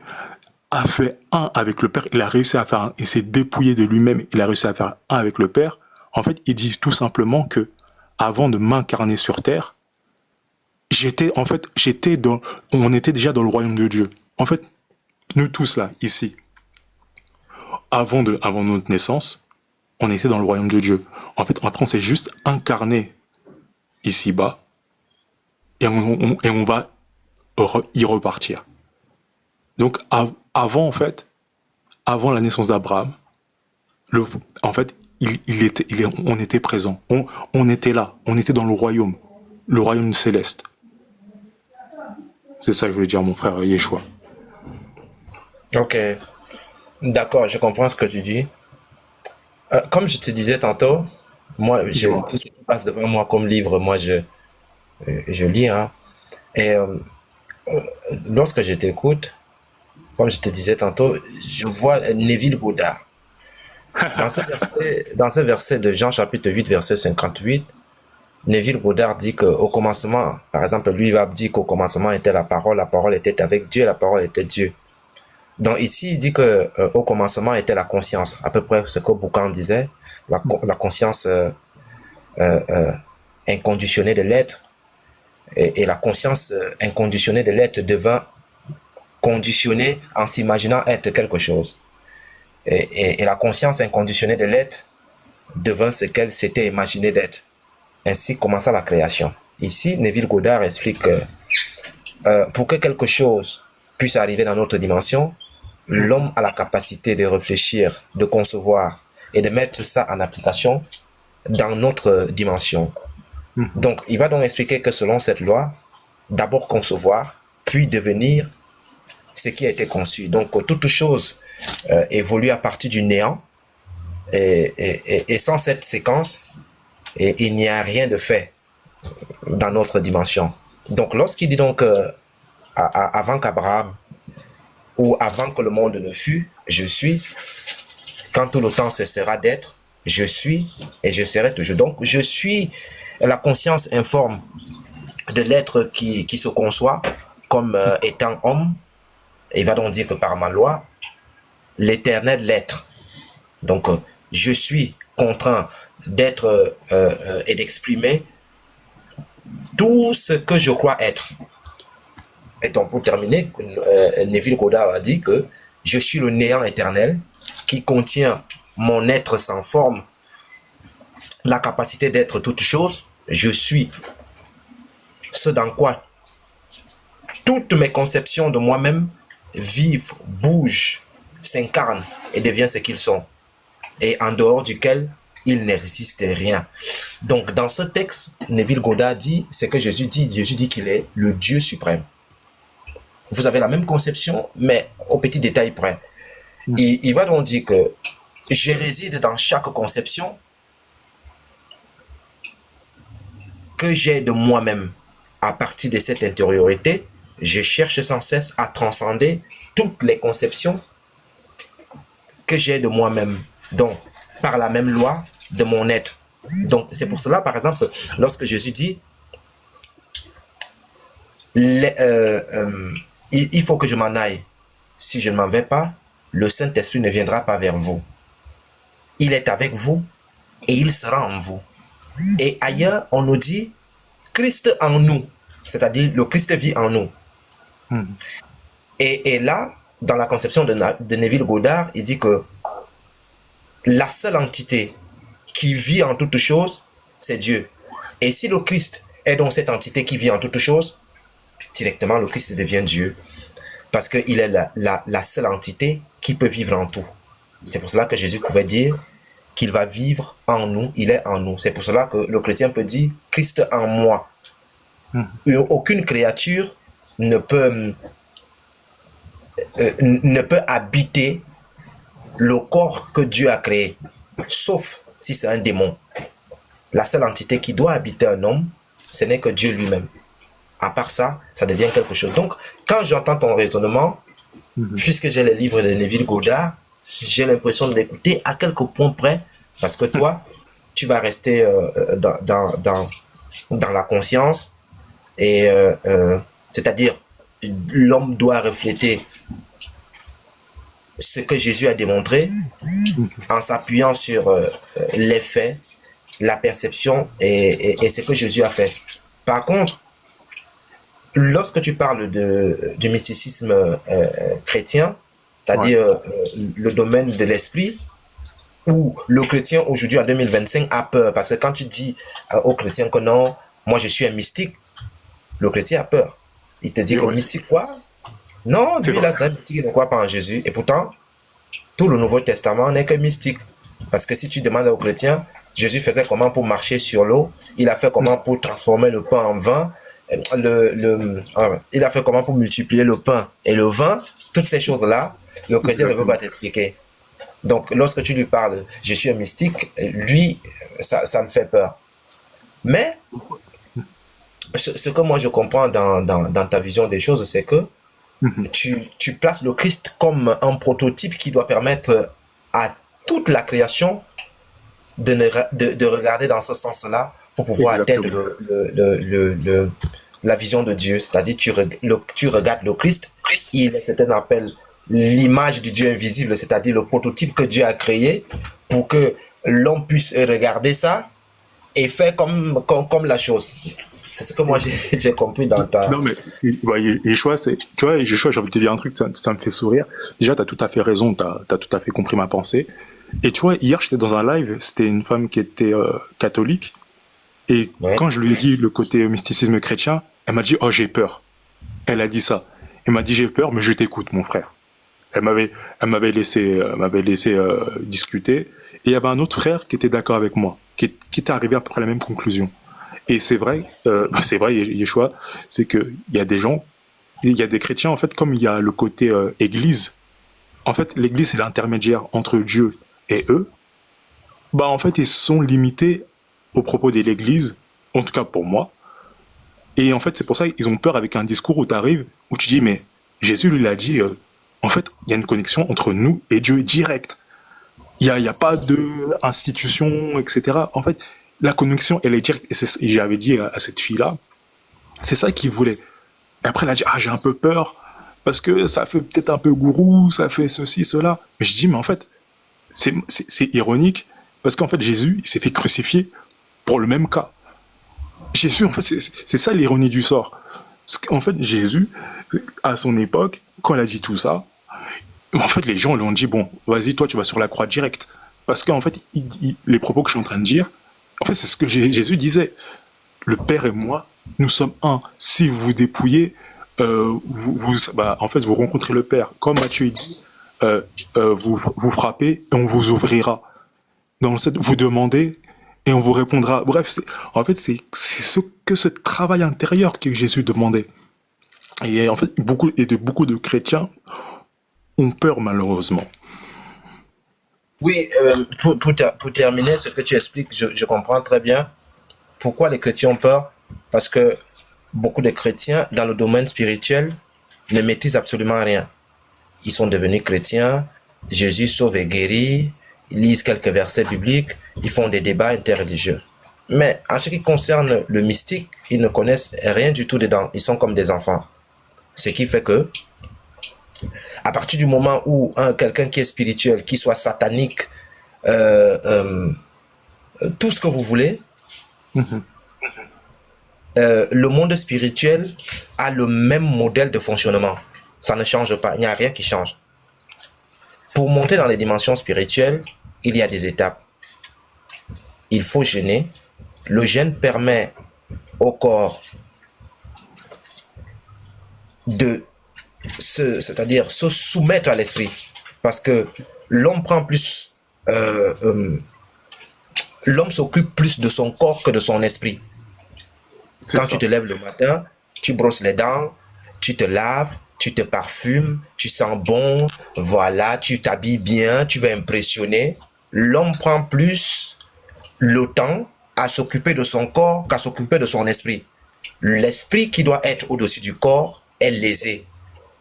a fait un avec le Père, il a réussi à faire un, il s'est dépouillé de lui-même, il a réussi à faire un avec le Père, en fait, il dit tout simplement que, avant de m'incarner sur Terre, on était déjà dans le royaume de Dieu. En fait, nous tous là, ici, avant notre naissance, on était dans le royaume de Dieu. En fait, après, on s'est juste incarné ici-bas, et on va y repartir. Donc, avant la naissance d'Abraham, en fait, on était présent. On était là. On était dans le royaume céleste. C'est ça que je voulais dire, mon frère Yeshua. Ok. D'accord, je comprends ce que tu dis. Comme je te disais tantôt, moi, tout ce qui passe devant moi comme livre, moi, je lis. Hein. Et lorsque je t'écoute, comme je te disais tantôt, je vois Neville Goddard. Dans ce verset de Jean chapitre 8, verset 58, Neville Goddard dit qu'au commencement, par exemple, lui il va dire qu'au commencement était la parole était avec Dieu, la parole était Dieu. Donc ici, il dit que au commencement était la conscience, à peu près ce que Boucan disait, la conscience inconditionnée de l'être, et la conscience inconditionnée de l'être devint conditionnée en s'imaginant être quelque chose. Et la conscience inconditionnée de l'être devint ce qu'elle s'était imaginée d'être. Ainsi commença la création. Ici, Neville Goddard explique que pour que quelque chose puisse arriver dans notre dimension, l'homme a la capacité de réfléchir, de concevoir et de mettre ça en application dans notre dimension. Donc, il va donc expliquer que selon cette loi, d'abord concevoir, puis devenir ce qui a été conçu. Donc, toute chose évolue à partir du néant, et sans cette séquence, il n'y a rien de fait dans notre dimension. Donc, lorsqu'il dit donc avant qu'Abraham ou avant que le monde ne fût, je suis, quand tout le temps cessera d'être, je suis et je serai toujours. Donc, je suis la conscience informe de l'être qui se conçoit comme étant homme. Il va donc dire que par ma loi, l'éternel l'être. Donc, je suis contraint d'être et d'exprimer tout ce que je crois être. Et donc, pour terminer, Neville Goddard a dit que je suis le néant éternel qui contient mon être sans forme, la capacité d'être toute chose. Je suis ce dans quoi toutes mes conceptions de moi-même vivent, bougent, s'incarnent et deviennent ce qu'ils sont, et en dehors duquel il n'existe rien. Donc, dans ce texte, Neville Goddard dit ce que Jésus dit. Jésus dit qu'il est le Dieu suprême. Vous avez la même conception, mais au petit détail près. Il va donc dire que je réside dans chaque conception que j'ai de moi-même. À partir de cette intériorité, je cherche sans cesse à transcender toutes les conceptions que j'ai de moi-même. Donc, par la même loi de mon être. Donc, c'est pour cela, par exemple, lorsque Jésus dit il faut que je m'en aille. Si je ne m'en vais pas, le Saint-Esprit ne viendra pas vers vous. Il est avec vous et il sera en vous. Et ailleurs, on nous dit Christ en nous, c'est-à-dire le Christ vit en nous. Et là, dans la conception de Neville Goddard, il dit que la seule entité qui vit en toutes choses, c'est Dieu. Et si le Christ est donc cette entité qui vit en toutes choses, directement le Christ devient Dieu. Parce qu'il est la seule entité qui peut vivre en tout. C'est pour cela que Jésus pouvait dire qu'il va vivre en nous, il est en nous. C'est pour cela que le chrétien peut dire Christ en moi. Aucune créature ne peut habiter le corps que Dieu a créé, sauf si c'est un démon. La seule entité qui doit habiter un homme, ce n'est que Dieu lui-même. À part ça, ça devient quelque chose. Donc, quand j'entends ton raisonnement, puisque j'ai les livres de Neville Goddard, j'ai l'impression de l'écouter à quelques points près, parce que toi, tu vas rester dans la conscience, et c'est-à-dire, l'homme doit refléter ce que Jésus a démontré en s'appuyant sur les faits, la perception et ce que Jésus a fait. Par contre, lorsque tu parles du mysticisme chrétien, c'est-à-dire le domaine de l'esprit, où le chrétien aujourd'hui en 2025 a peur, parce que quand tu dis aux chrétiens que non, moi je suis un mystique, le chrétien a peur. Il te dit que mystique quoi? Non, lui là c'est un mystique, il ne croit pas en Jésus. Et pourtant, tout le Nouveau Testament n'est que mystique. Parce que si tu demandes aux chrétiens, Jésus faisait comment pour marcher sur l'eau? Il a fait comment pour transformer le pain en vin? Il a fait comment pour multiplier le pain et le vin? Toutes ces choses-là, le chrétien ne peut pas t'expliquer. Donc, lorsque tu lui parles, je suis un mystique, lui, ça me fait peur. Mais, ce que moi je comprends dans ta vision des choses, c'est que tu places le Christ comme un prototype qui doit permettre à toute la création de regarder dans ce sens-là pour pouvoir atteindre la vision de Dieu. C'est-à-dire, tu regardes le Christ, il est ce qu'on appelle l'image du Dieu invisible, c'est-à-dire le prototype que Dieu a créé pour que l'homme puisse regarder ça et faire comme la chose. C'est ce que moi j'ai compris dans ta... Non, mais Yeshua, tu vois, Yeshua, j'ai envie de te dire un truc, ça me fait sourire. Déjà, tu as tout à fait raison, tu as tout à fait compris ma pensée. Et tu vois, hier, j'étais dans un live, c'était une femme qui était catholique. Et quand je lui ai dit le côté mysticisme chrétien, elle m'a dit « Oh, j'ai peur ». Elle a dit ça. Elle m'a dit « J'ai peur, mais je t'écoute, mon frère ». Elle m'avait laissé discuter. Et il y avait un autre frère qui était d'accord avec moi, qui était arrivé à peu près à la même conclusion. Et c'est vrai, Yeshua, c'est qu'il y a des gens, il y a des chrétiens, en fait, comme il y a le côté église, en fait, l'église, c'est l'intermédiaire entre Dieu et eux, bah, en fait, ils sont limités aux propos de l'église, en tout cas pour moi. Et en fait, c'est pour ça qu'ils ont peur avec un discours où tu arrives, où tu dis, mais Jésus lui l'a dit, en fait, il y a une connexion entre nous et Dieu direct. Il y a pas d'institution, etc. En fait, la connexion, elle est directe. Et j'avais dit à cette fille-là, c'est ça qu'il voulait. Et après, elle a dit, j'ai un peu peur, parce que ça fait peut-être un peu gourou, ça fait ceci, cela. Mais je dis, mais en fait, c'est ironique, parce qu'en fait, Jésus, il s'est fait crucifier pour le même cas. Jésus, en fait, c'est ça l'ironie du sort. En fait, Jésus, à son époque, quand il a dit tout ça, en fait, les gens lui ont dit, bon, vas-y, toi, tu vas sur la croix directe. Parce qu'en fait, les propos que je suis en train de dire, en fait, c'est ce que Jésus disait. Le Père et moi, nous sommes un. Si vous vous dépouillez, en fait, vous rencontrez le Père. Comme Matthieu dit, vous frappez et on vous ouvrira. Vous demandez et on vous répondra. Bref, en fait, c'est ce travail intérieur que Jésus demandait. Et en fait, beaucoup de chrétiens ont peur, malheureusement. Oui, pour terminer, ce que tu expliques, je comprends très bien. Pourquoi les chrétiens ont peur? Parce que beaucoup de chrétiens, dans le domaine spirituel, ne maîtrisent absolument rien. Ils sont devenus chrétiens, Jésus sauve et guérit, ils lisent quelques versets bibliques, ils font des débats interreligieux. Mais en ce qui concerne le mystique, ils ne connaissent rien du tout dedans. Ils sont comme des enfants. Ce qui fait que, à partir du moment où quelqu'un qui est spirituel, qui soit satanique, tout ce que vous voulez, le monde spirituel a le même modèle de fonctionnement. Ça ne change pas, il n'y a rien qui change. Pour monter dans les dimensions spirituelles, il y a des étapes. Il faut jeûner. Le jeûne permet au corps de c'est-à-dire se soumettre à l'esprit. Parce que l'homme prend plus... l'homme s'occupe plus de son corps que de son esprit. Quand tu te lèves le matin, tu brosses les dents, tu te laves, tu te parfumes, tu sens bon, voilà, tu t'habilles bien, tu vas impressionner. L'homme prend plus le temps à s'occuper de son corps qu'à s'occuper de son esprit. L'esprit qui doit être au-dessus du corps est lésé.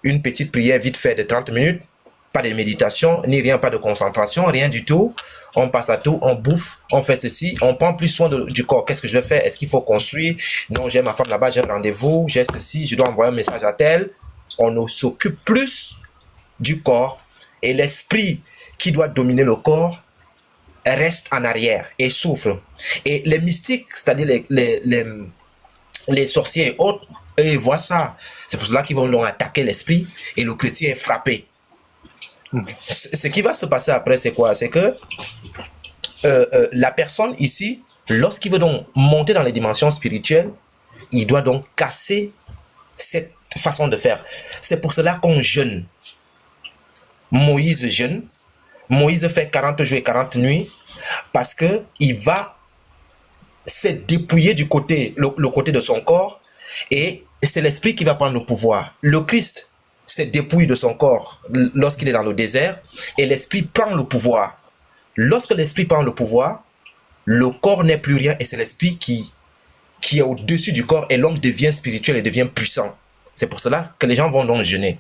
Une petite prière vite fait de 30 minutes, pas de méditation, ni rien, pas de concentration, rien du tout. On passe à tout, on bouffe, on fait ceci, on prend plus soin du corps. Qu'est-ce que je vais faire? Est-ce qu'il faut construire? Non, j'ai ma femme là-bas, j'ai un rendez-vous, j'ai ceci, je dois envoyer un message à tel. On ne s'occupe plus du corps et l'esprit qui doit dominer le corps reste en arrière et souffre. Et les mystiques, c'est-à-dire les sorciers et autres, eux, ils voient ça. C'est pour cela qu'ils vont donc attaquer l'esprit et le chrétien est frappé. Ce qui va se passer après, c'est quoi? C'est que la personne ici, lorsqu'il veut donc monter dans les dimensions spirituelles, il doit donc casser cette façon de faire. C'est pour cela qu'on jeûne. Moïse jeûne. Moïse fait 40 jours et 40 nuits parce que il va se dépouiller du côté, le côté de son corps, et c'est l'esprit qui va prendre le pouvoir. Le Christ se dépouille de son corps lorsqu'il est dans le désert et l'esprit prend le pouvoir. Lorsque l'esprit prend le pouvoir, le corps n'est plus rien et c'est l'esprit qui est au-dessus du corps et l'homme devient spirituel et devient puissant. C'est pour cela que les gens vont donc jeûner.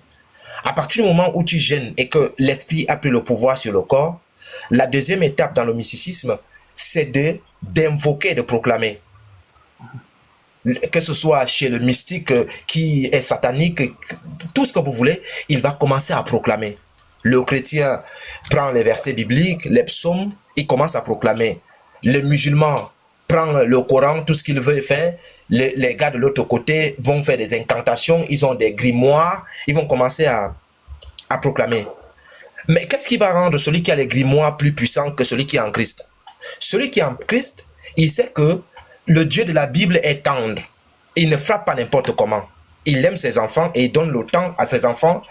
À partir du moment où tu jeûnes et que l'esprit a pris le pouvoir sur le corps, La deuxième étape dans le mysticisme, c'est d'invoquer, de proclamer. Que ce soit chez le mystique qui est satanique, tout ce que vous voulez, il va commencer à proclamer. Le chrétien prend les versets bibliques, les psaumes, il commence à proclamer. Le musulman prend le Coran, tout ce qu'il veut faire. Les gars de l'autre côté vont faire des incantations, ils ont des grimoires, ils vont commencer à proclamer. Mais qu'est-ce qui va rendre celui qui a les grimoires plus puissant que celui qui est en Christ? Celui qui est en Christ, il sait que le Dieu de la Bible est tendre. Il ne frappe pas n'importe comment. Il aime ses enfants et il donne le temps à ses enfants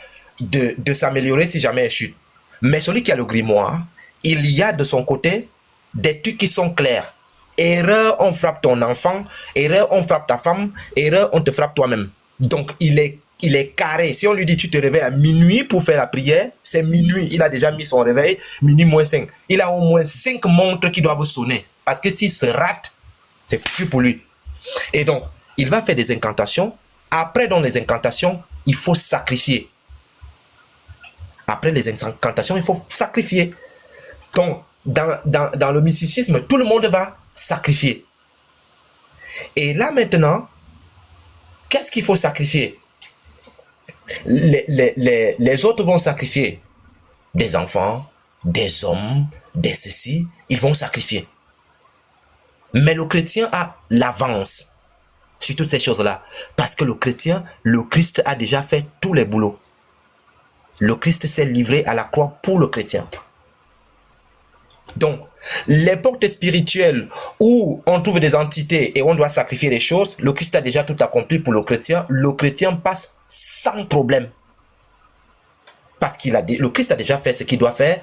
de s'améliorer si jamais ils chutent. Mais celui qui a le grimoire, il y a de son côté des trucs qui sont clairs. Erreur, on frappe ton enfant. Erreur, on frappe ta femme. Erreur, on te frappe toi-même. Donc, il est carré. Si on lui dit tu te réveilles à minuit pour faire la prière, c'est minuit. Il a déjà mis son réveil, minuit moins 5. Il a au moins 5 montres qui doivent sonner. Parce que s'il se rate, c'est foutu pour lui. Et donc, il va faire des incantations. Après, dans les incantations, il faut sacrifier. Après les incantations, il faut sacrifier. Donc, dans le mysticisme, tout le monde va sacrifier. Et là, maintenant, qu'est-ce qu'il faut sacrifier? Les autres vont sacrifier des enfants, des hommes, des ceci. Ils vont sacrifier. Mais le chrétien a l'avance sur toutes ces choses-là. Parce que le chrétien, le Christ a déjà fait tous les boulots. Le Christ s'est livré à la croix pour le chrétien. Donc, l'époque spirituelle où on trouve des entités et on doit sacrifier des choses, le Christ a déjà tout accompli pour le chrétien. Le chrétien passe sans problème. Parce que le Christ a déjà fait ce qu'il doit faire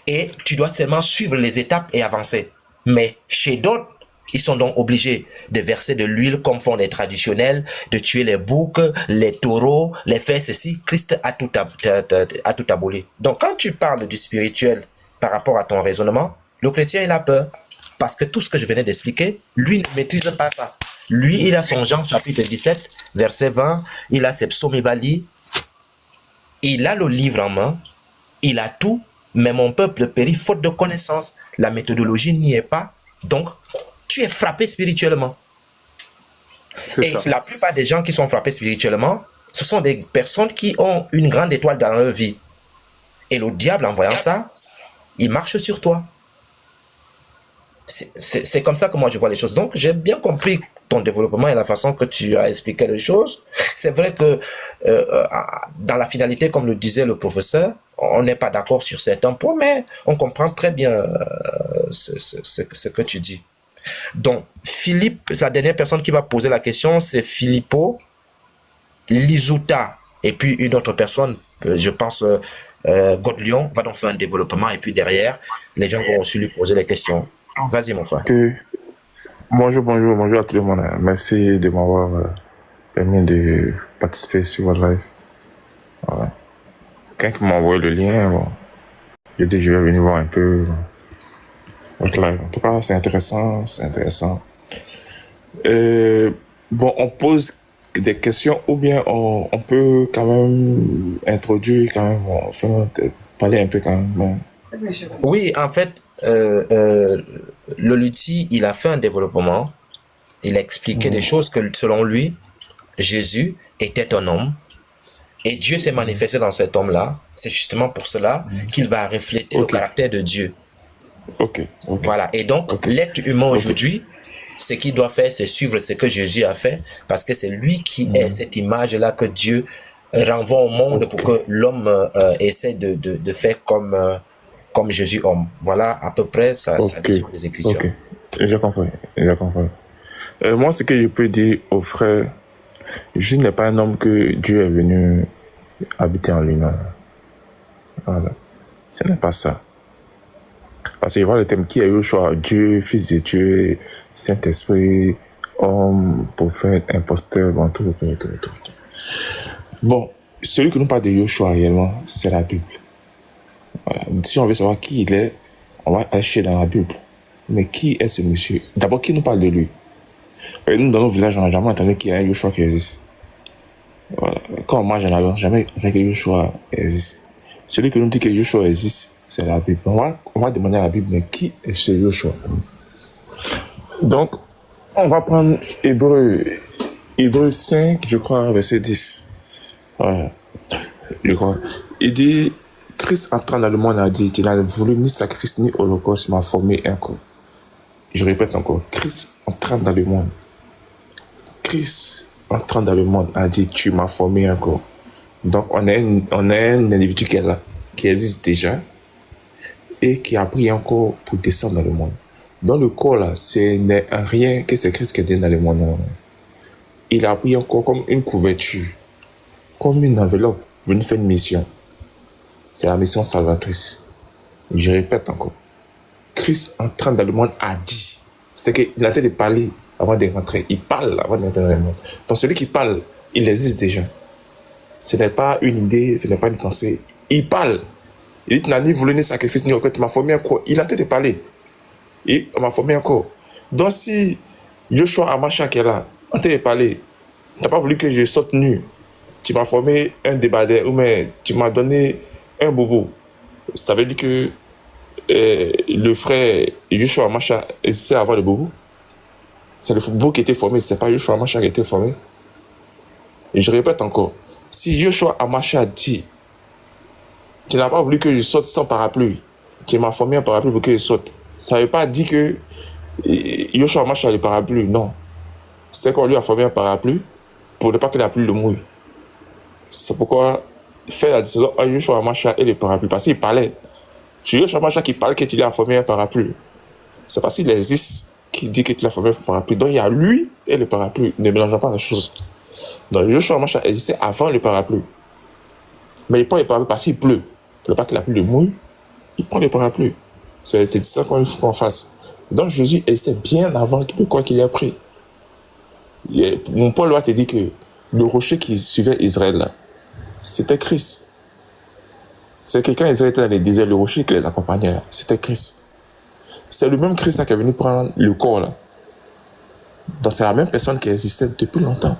et tu dois seulement suivre les étapes et avancer. Mais chez d'autres, ils sont donc obligés de verser de l'huile comme font les traditionnels, de tuer les boucs, les taureaux, les faire ceci. Christ a tout aboli. Donc quand tu parles du spirituel par rapport à ton raisonnement, le chrétien il a peur. Parce que tout ce que je venais d'expliquer, lui ne maîtrise pas ça. Lui, il a son Jean chapitre 17, verset 20, il a ses psaumes évalués, il a le livre en main, il a tout, mais mon peuple périt faute de connaissance. La méthodologie n'y est pas, donc tu es frappé spirituellement. Et ça. la plupart des gens qui sont frappés spirituellement, ce sont des personnes qui ont une grande étoile dans leur vie. Et le diable, en voyant ça, il marche sur toi. C'est comme ça que moi je vois les choses. Donc j'ai bien compris ton développement et la façon que tu as expliqué les choses. C'est vrai que dans la finalité, comme le disait le professeur, on n'est pas d'accord sur certains points, mais on comprend très bien ce que tu dis. Donc, Philippe, la dernière personne qui va poser la question, c'est Filippo Lizuta. Et puis une autre personne, je pense, Godlion, va donc faire un développement. Et puis derrière, les gens vont aussi lui poser les questions. Vas-y, mon frère. Bonjour à tout le monde. Merci de m'avoir permis de participer sur votre live. Voilà. Quelqu'un qui m'a envoyé le lien, bon, j'ai dit que je vais venir voir un peu votre live. En tout cas, c'est intéressant, Bon, on pose des questions ou bien on peut quand même introduire, quand même, enfin, parler un peu quand même. Oui, en fait, le Luthier, il a fait un développement. Il a expliqué des choses que, selon lui, Jésus était un homme. Et Dieu s'est manifesté dans cet homme-là. C'est justement pour cela qu'il va refléter le caractère de Dieu. Voilà. Et donc, l'être humain aujourd'hui, ce qu'il doit faire, c'est suivre ce que Jésus a fait, parce que c'est lui qui est cette image-là que Dieu renvoie au monde pour que l'homme essaie de faire comme Jésus homme. Voilà à peu près ça vision des Écritures. J'ai compris. Moi, ce que je peux dire aux frères, Jésus n'est pas un homme que Dieu est venu habiter en lui-même. Voilà. Ce n'est pas ça. Parce qu'il y a le thème qui est eu choix Dieu, Fils de Dieu, Saint-Esprit, homme, prophète, imposteur, bon, tout. Bon, celui que nous parle de Yoshua réellement, c'est la Bible. Voilà. Si on veut savoir qui il est, on va acheter dans la Bible. Mais qui est ce monsieur? D'abord, qui nous parle de lui? Et nous, dans nos villages, on n'a jamais entendu qu'il y a un Yoshua qui existe. Voilà. Quand on mange, on n'a jamais entendu que Yoshua existe. Celui qui nous dit que Yoshua existe, C'est la Bible. On va demander à la Bible, mais qui est ce Joshua? Donc, on va prendre Hébreux 5, je crois, verset 10. Voilà. Je crois. Il dit, Christ entrant dans le monde a dit, il n'a voulu ni sacrifice ni holocauste, m'a formé un corps. Je répète encore, Christ entrant dans le monde. Christ entrant dans le monde a dit, tu m'as formé un corps. Donc, on a un individu qui est là, qui existe déjà, et qui a pris un corps pour descendre dans le monde. Dans le corps là, ce n'est rien que c'est Christ qui est dans le monde. Il a pris un corps comme une couverture, comme une enveloppe, venu faire une mission. C'est la mission salvatrice. Je répète encore. Christ entrant dans le monde a dit. C'est qu'il a été de parler avant de rentrer. Il parle avant d'entrer dans le monde. Donc celui qui parle, il existe déjà. Ce n'est pas une idée, ce n'est pas une pensée. Il parle. Il dit, tu n'as ni voulu ni sacrifice, ni aucun, tu m'as formé un corps. Il a été de parler. Et on m'a formé un corps. Donc si Joshua Amacha qui est là, on t'a parlé, tu n'as pas voulu que je saute nu. Tu m'as formé un débardeur, ou mais tu m'as donné un bobo. Ça veut dire que le frère Joshua Amacha essaie d'avoir le bobo. C'est le bobo qui était formé, c'est pas Joshua Amacha qui était formé. Et je répète encore, si Joshua Amacha dit, tu n'as pas voulu que je saute sans parapluie, tu m'as formé un parapluie pour que je saute. Ça ne veut pas dire que Joshua Amacha a le parapluie, non. C'est qu'on lui a formé un parapluie pour ne pas que la pluie le mouille. C'est pourquoi faire la décision entre Joshua Amacha et le parapluie. Parce qu'il parlait. C'est Joshua Amacha qui parle que tu lui as formé un parapluie. C'est parce qu'il existe qui dit que tu l'as formé un parapluie. Donc il y a lui et le parapluie. Ne mélangeons pas les choses. Donc Joshua Amacha existait avant le parapluie. Mais il prend le parapluie parce qu'il pleut. Pour ne pas que la pluie le mouille, il prend le parapluie. C'est ça qu'il faut qu'on fasse. Donc Jésus existait bien avant quoi qu'il ait pris. Mon Paul va te dire que le rocher qui suivait Israël là, c'était Christ. C'est quelqu'un Israël était dans les déserts, le rocher qui les accompagnait là, c'était Christ. C'est le même Christ là qui est venu prendre le corps là. Donc c'est la même personne qui existait depuis longtemps.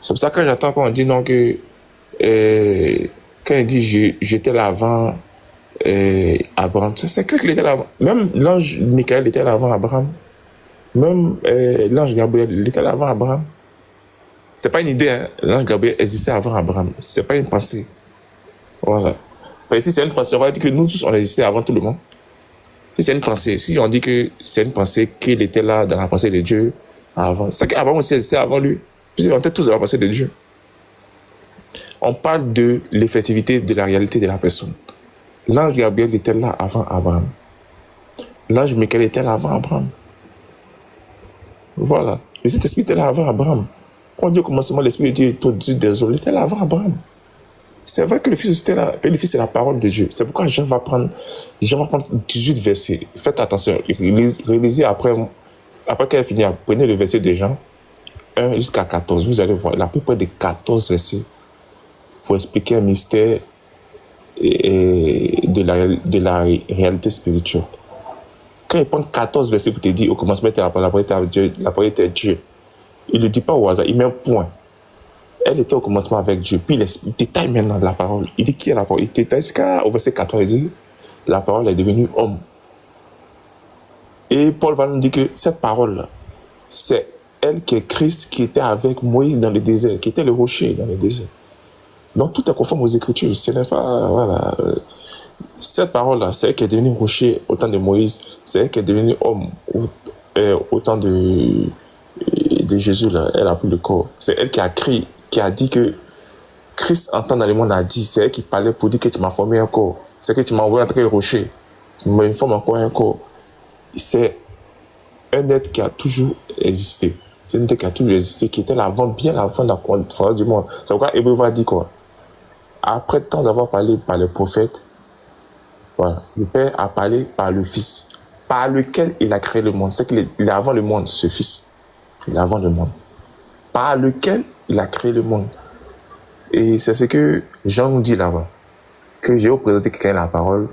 C'est pour ça que j'entends quand on dit non que quand il dit j'étais là avant Abraham, c'est clair qu'il était là avant. Même l'ange Michael était là avant Abraham. Même l'ange Gabriel, il était là avant Abraham. C'est pas une idée, hein. L'ange Gabriel existait avant Abraham. C'est pas une pensée. Voilà. Parce que si c'est une pensée, on va dire que nous tous, on existait avant tout le monde. Si c'est une pensée, si on dit que c'est une pensée, qu'il était là dans la pensée de Dieu avant, c'est qu'Abraham aussi existait avant lui. Puisqu'on était tous dans la pensée de Dieu. On parle de l'effectivité de la réalité de la personne. L'ange Gabriel était là avant Abraham. L'ange Michael était là avant Abraham. Voilà. Le Saint-Esprit était là avant Abraham. Quand Dieu commencement, l'Esprit de Dieu est au-dessus des eaux, il était là avant Abraham. C'est vrai que le Fils était là, le Fils c'est la parole de Dieu. C'est pourquoi Jean va prendre 18 versets. Faites attention, réalisez après qu'elle ait fini, prenez le verset de Jean 1 jusqu'à 14. Vous allez voir, il a pris près de 14 versets pour expliquer un mystère de la réalité spirituelle. Quand il prend 14 versets pour te dire au commencement était la parole était Dieu, il ne le dit pas au hasard, il met un point. Elle était au commencement avec Dieu, puis il détaille maintenant la parole. Il dit qui est la parole. Il détaille jusqu'au verset 14, il dit la parole est devenue homme. Et Paul va nous dire que cette parole-là, c'est elle qui est Christ qui était avec Moïse dans le désert, qui était le rocher dans le désert. Donc tout est conforme aux Écritures. Ce n'est pas, voilà. Cette parole-là, c'est elle qui est devenue rocher au temps de Moïse, c'est elle qui est devenue homme au temps de Jésus, là. Elle a pris le corps. C'est elle qui a crié, qui a dit que Christ entrant dans le monde a dit, c'est elle qui parlait pour dire que tu m'as formé un corps. C'est que tu m'as envoyé entrer au rocher. Tu me formes encore un corps. C'est un être qui a toujours existé. C'est un être qui a toujours existé, qui était là avant, bien avant la fondation du monde. C'est pourquoi Hébreu va dire quoi? Après tant avoir parlé par les prophètes, voilà, le Père a parlé par le Fils, par lequel il a créé le monde. C'est qu'il est avant le monde, ce Fils. Il est avant le monde. Par lequel il a créé le monde. Et c'est ce que Jean nous dit là-bas. Que j'ai représenté quelqu'un la parole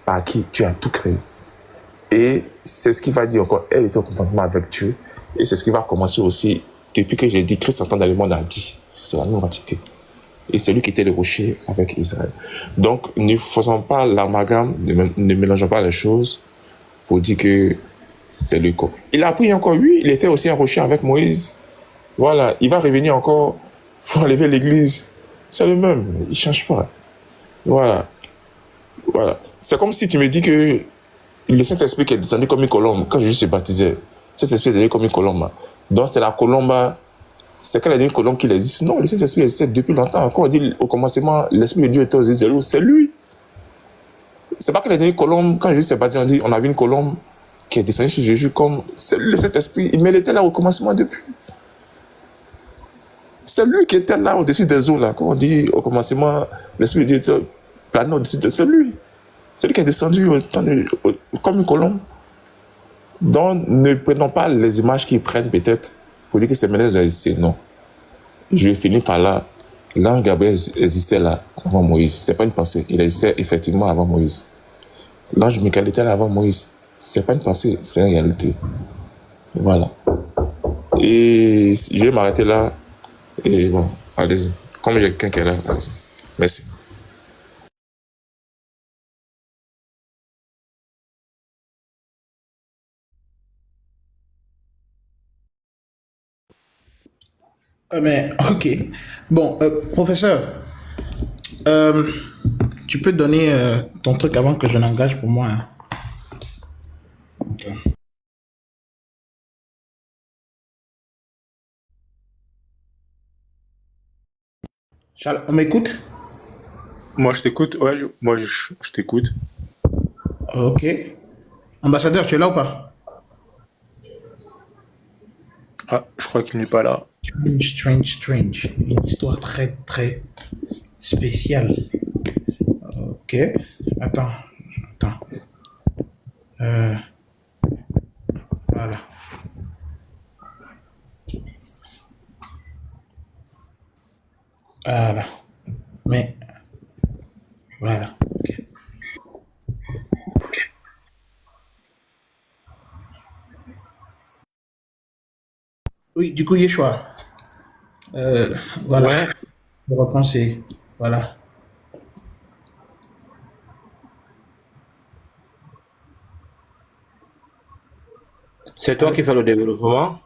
par qui tu as tout créé. Et c'est ce qu'il va dire encore. Elle était au contentement avec Dieu. Et c'est ce qui va commencer aussi. Depuis que j'ai dit Christ entrant dans le monde a dit. C'est la même entité. Et c'est lui qui était le rocher avec Israël. Donc, ne faisons pas l'amalgame, ne mélangeons pas les choses pour dire que c'est le corps. Il a pris encore, oui, il était aussi un rocher avec Moïse. Voilà, il va revenir encore pour enlever l'église. C'est le même, il ne change pas. Voilà. Voilà. C'est comme si tu me dis que le Saint-Esprit qui est descendu comme une colombe, quand Jésus se baptisait, cet esprit est descendu comme une colombe. Donc c'est la colombe, c'est quand il y a une colombe qui existe. Non, le Saint-Esprit existe depuis longtemps. Quand on dit au commencement, l'Esprit de Dieu était aux Israéliens, c'est lui. C'est pas qu'il y a une colombe, quand Jésus s'est baptisé, on dit on a vu une colombe qui est descendue sur Jésus comme c'est le Saint-Esprit, mais il était là au commencement depuis. C'est lui qui était là au-dessus des eaux, là. Quand on dit au commencement, l'Esprit de Dieu était plané au-dessus de... C'est lui. C'est lui qui est descendu comme une colombe. Donc, ne prenons pas les images qu'ils prennent peut-être pour dire que ces ménages existaient. Non. Je vais finir par là. L'ange Gabriel existait là avant Moïse. Ce n'est pas une pensée. Il existait effectivement avant Moïse. L'ange Michael était là avant Moïse. Ce n'est pas une pensée, c'est une réalité. Voilà. Et je vais m'arrêter là. Et bon, allez-y. Comme j'ai quelqu'un qui est là, allez-y. Merci. Mais, ok. Bon, professeur, euh, tu peux donner ton truc avant que je l'engage pour moi, hein. Ok. Charles, on m'écoute? Moi, je t'écoute. Ouais, moi, je t'écoute. Ok. Ambassadeur, tu es là ou pas? Ah, je crois qu'il n'est pas là. Strange. Une histoire très, très spéciale. Ok. Attends. Euh, voilà. Voilà. Mais, voilà. Ok. Oui, du coup, Yeshua. Euh, voilà. Ouais, Je reprends, c'est... Voilà. c'est toi qui fais le développement.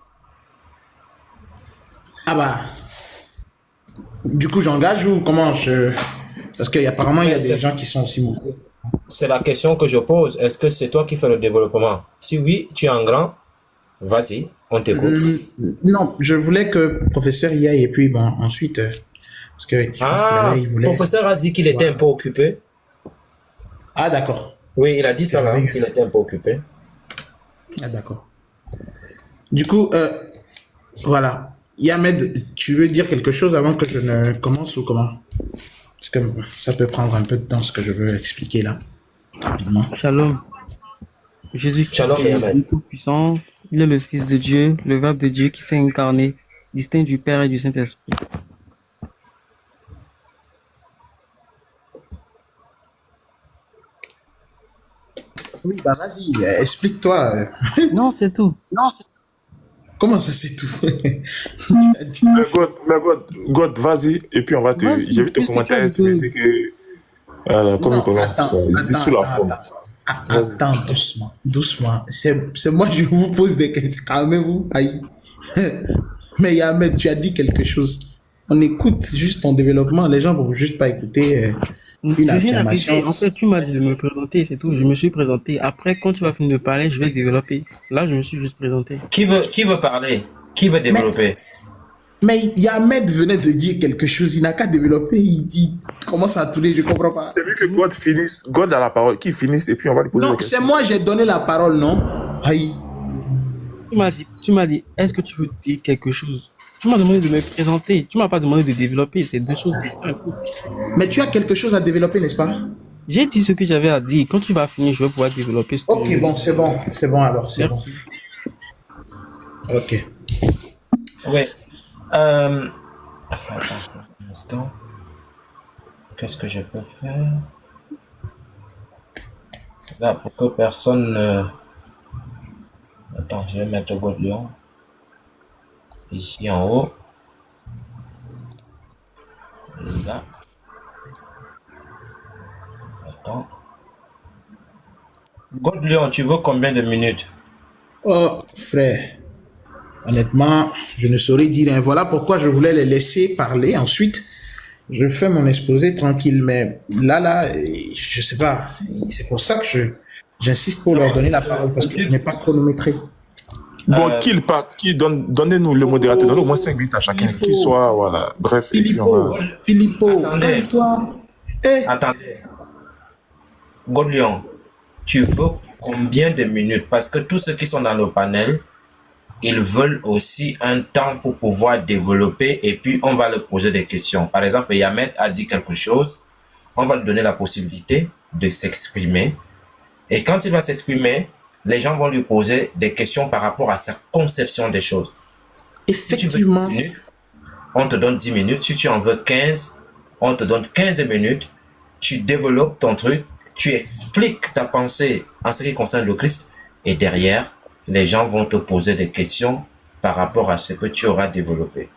Ah bah, du coup, j'engage ou comment je... Parce qu'apparemment, il y a Mais des gens qui sont aussi montés. c'est la question que je pose. Est-ce que c'est toi qui fais le développement? Si oui, tu es en grand, vas-y, on t'écoute. Non, je voulais que le professeur y aille et puis bon, ensuite, parce que je pense Ah, il le voulait... professeur a dit qu'il était un peu occupé. Ah d'accord. Oui, il a dit Parce que ça là, j'avais qu'il eu... était un peu occupé. Ah d'accord. Du coup, voilà. Yamed, tu veux dire quelque chose avant que je ne commence ou comment? Parce que ça peut prendre un peu de temps ce que je veux expliquer là, rapidement. Shalom. Jésus-Christ Shalom, est le Yamed. Dieu Tout-Puissant. Il est le Fils de Dieu, le Verbe de Dieu qui s'est incarné, distinct du Père et du Saint-Esprit. Oui, bah vas-y, explique-toi. Non, c'est tout. Comment ça c'est tout? Tu as dit... God, vas-y, et puis on va te. Vas-y, J'ai vu ton puisque tu as commentaire, dit tu me que... dis que. Voilà, comme une Non, colombe, ça. Il est sous la forme. Vas-y. attends, doucement. C'est moi, je vous pose des questions. Calmez-vous. Aïe. Mais Yamed, tu as dit quelque chose. On écoute juste ton développement. Les gens vont juste pas écouter une Je viens affirmation. d'arriver. En fait, tu m'as dit de me présenter, c'est tout. Je me suis présenté. Après, quand tu vas finir de parler, je vais développer. Là, je me suis juste présenté. Qui veut parler? Qui veut développer? Mais Yamed venait de dire quelque chose. Il n'a qu'à développer. Il commence à tourner. Je comprends pas. C'est mieux que God finisse, God a la parole, qu'il finisse, et puis on va lui poser des Non, questions. c'est moi, j'ai donné la parole, non? Aïe. Tu m'as dit, est-ce que tu veux dire quelque chose? Tu m'as demandé de me présenter. Tu m'as pas demandé de développer. C'est deux choses distinctes. Mais tu as quelque chose à développer, n'est-ce pas? J'ai dit ce que j'avais à dire. Quand tu vas finir, je vais pouvoir développer ce que je Ok, veux. bon, c'est bon. C'est bon alors, c'est bon. Merci. Ok. Oui. Attends un instant. Qu'est-ce que je peux faire? Là, pour que personne... Attends, je vais mettre God Lion ici en haut. là. Attends. God Léon, tu veux combien de minutes? Oh, frère, honnêtement, je ne saurais dire, hein. Voilà pourquoi je voulais les laisser parler. Ensuite, je fais mon exposé tranquille. Mais là, je sais pas. C'est pour ça que j'insiste pour leur donner la parole parce que je n'ai pas chronométré. Bon, qu'il parte, donnez-nous le modérateur, donnez au moins 5 minutes à chacun, qu'il soit, voilà, bref. Et puis on va... Philippot, Attendez. calme-toi. Eh, Attendez. God Léon, tu veux combien de minutes? Parce que tous ceux qui sont dans le panel, ils veulent aussi un temps pour pouvoir développer et puis on va leur poser des questions. Par exemple, Yamet a dit quelque chose, on va lui donner la possibilité de s'exprimer. Et quand il va s'exprimer, les gens vont lui poser des questions par rapport à sa conception des choses. Si tu veux 10 effectivement. minutes, on te donne 10 minutes. Si tu en veux 15, on te donne 15 minutes. Tu développes ton truc, tu expliques ta pensée en ce qui concerne le Christ. Et derrière, les gens vont te poser des questions par rapport à ce que tu auras développé.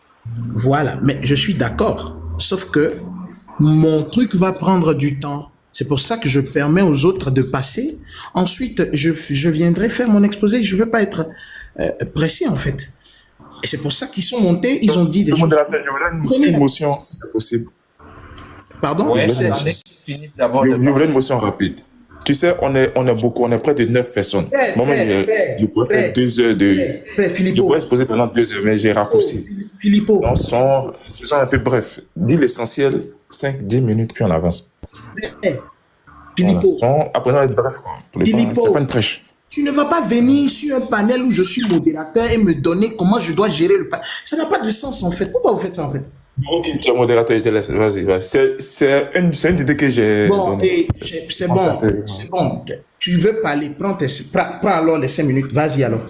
Voilà, mais je suis d'accord. Sauf que mon truc va prendre du temps. C'est pour ça que je permets aux autres de passer. Ensuite, je viendrai faire mon exposé. Je ne veux pas être pressé, en fait. Et c'est pour ça qu'ils sont montés. Ils ont dit des Le choses. modérateur, je voulais une motion, si c'est possible. Pardon? Ouais, C'est- attendez qu'ils finissent d'abord de Je voulais parler. une motion rapide. Tu sais, on est beaucoup, on est près de 9 personnes. Moi, je pourrais faire 2 heures de... Frère Je Philippot. pourrais exposer pendant 2 heures, mais j'ai raccourci. Philippot. Donc, faisons un peu bref. Dis l'essentiel, 5-10 minutes, puis on avance. Philippot. Voilà. Apprenons à être bref, quoi. Philippot. C'est pas une prêche. Tu ne vas pas venir sur un panel où je suis modérateur et me donner comment je dois gérer le panel. Ça n'a pas de sens, en fait. Pourquoi vous faites ça, en fait? Ok, tu es modérateur, je te laisse. Vas-y. C'est une idée que j'ai Bon, donnée. et c'est bon. C'est bon. Tu veux parler, prends alors les 5 minutes. Vas-y alors.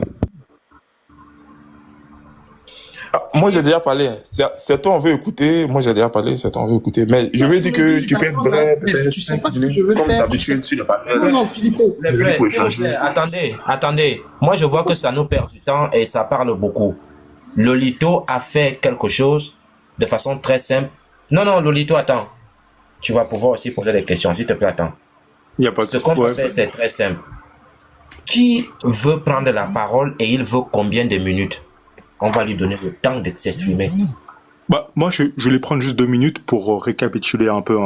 Moi, j'ai déjà parlé. C'est toi, on veut écouter. Moi, j'ai déjà parlé. C'est toi, on veut écouter. Mais je veux dire que tu peux être bref, Tu sais pas ce que je veux comme faire. d'habitude, tu n'as pas Non, non, Philippot. Les frères, s'il vous plaît, attendez. Moi, je vois que ça nous perd du temps et ça parle beaucoup. Lolito a fait quelque chose de façon très simple. Non, Lolito, attends. Tu vas pouvoir aussi poser des questions, s'il te plaît, attends. Il n'y a pas de Ce qu'on va faire, c'est très simple. Qui veut prendre la parole et il veut combien de minutes? On va lui donner le temps de s'exprimer. Bah, moi, je vais prendre juste 2 minutes pour récapituler un peu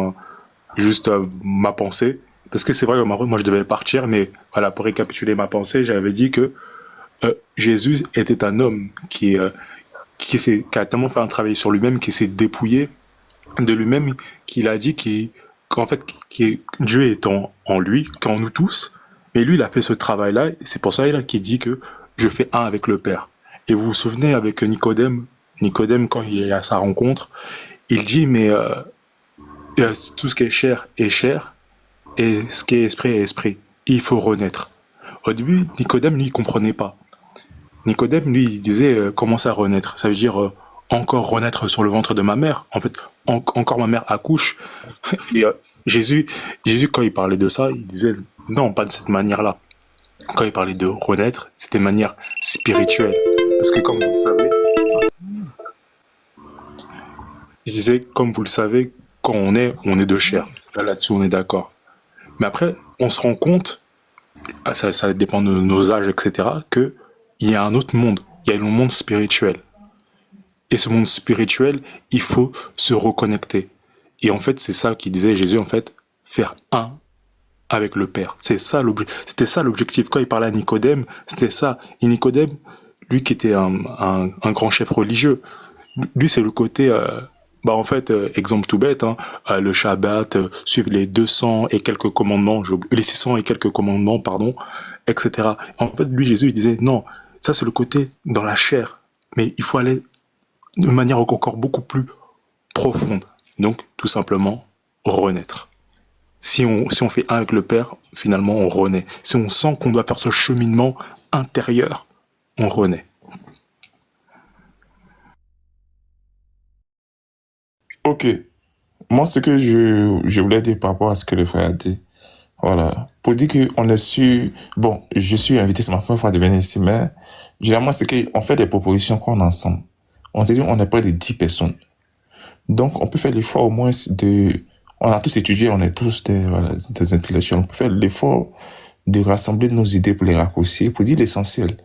juste ma pensée. Parce que c'est vrai que moi, je devais partir, mais voilà, pour récapituler ma pensée, j'avais dit que Jésus était un homme qui a tellement fait un travail sur lui-même, qui s'est dépouillé de lui-même, qu'il a dit qu'en fait, Dieu est en lui, qu'en nous tous. Mais lui, il a fait ce travail-là, et c'est pour ça qu'il dit que je fais un avec le Père. Et vous vous souvenez avec Nicodème, quand il est à sa rencontre, il dit, mais tout ce qui est chair, et ce qui est esprit est esprit. Il faut renaître. Au début, Nicodème, lui, il comprenait pas. Nicodème, lui, il disait, comment ça renaître? Ça veut dire encore renaître sur le ventre de ma mère. En fait, encore ma mère accouche. Et Jésus, quand il parlait de ça, il disait, non, pas de cette manière-là. Quand il parlait de renaître, c'était de manière spirituelle. Parce que comme vous le savez, je disais, comme vous le savez, quand on est de chair. Là-dessus, on est d'accord. Mais après, on se rend compte, ça dépend de nos âges, etc., qu'il y a un autre monde. Il y a le monde spirituel. Et ce monde spirituel, il faut se reconnecter. Et en fait, c'est ça qu'il disait Jésus, en fait, faire un avec le Père. C'était ça l'objectif. Quand il parlait à Nicodème, c'était ça. Et Nicodème, lui qui était un grand chef religieux, lui c'est le côté, en fait, exemple tout bête, le Shabbat, suivre les 200 et quelques commandements, les 600 et quelques commandements, pardon, etc. En fait, lui, Jésus, il disait, non, ça c'est le côté dans la chair, mais il faut aller de manière encore beaucoup plus profonde. Donc, tout simplement, renaître. Si on fait un avec le Père, finalement, on renaît. Si on sent qu'on doit faire ce cheminement intérieur, on renaît. Ok. Moi, ce que je voulais dire par rapport à ce que le frère a dit, voilà. Pour dire qu'on est sûr, bon, je suis invité, c'est ma première fois de venir ici, mais généralement, c'est qu'on fait des propositions qu'on ensemble. On s'est dit, on est près de 10 personnes. Donc, on peut faire l'effort au moins de... On a tous étudié, on est tous voilà, des intellectuels. On peut faire l'effort de rassembler nos idées pour les raccourcir, pour dire l'essentiel.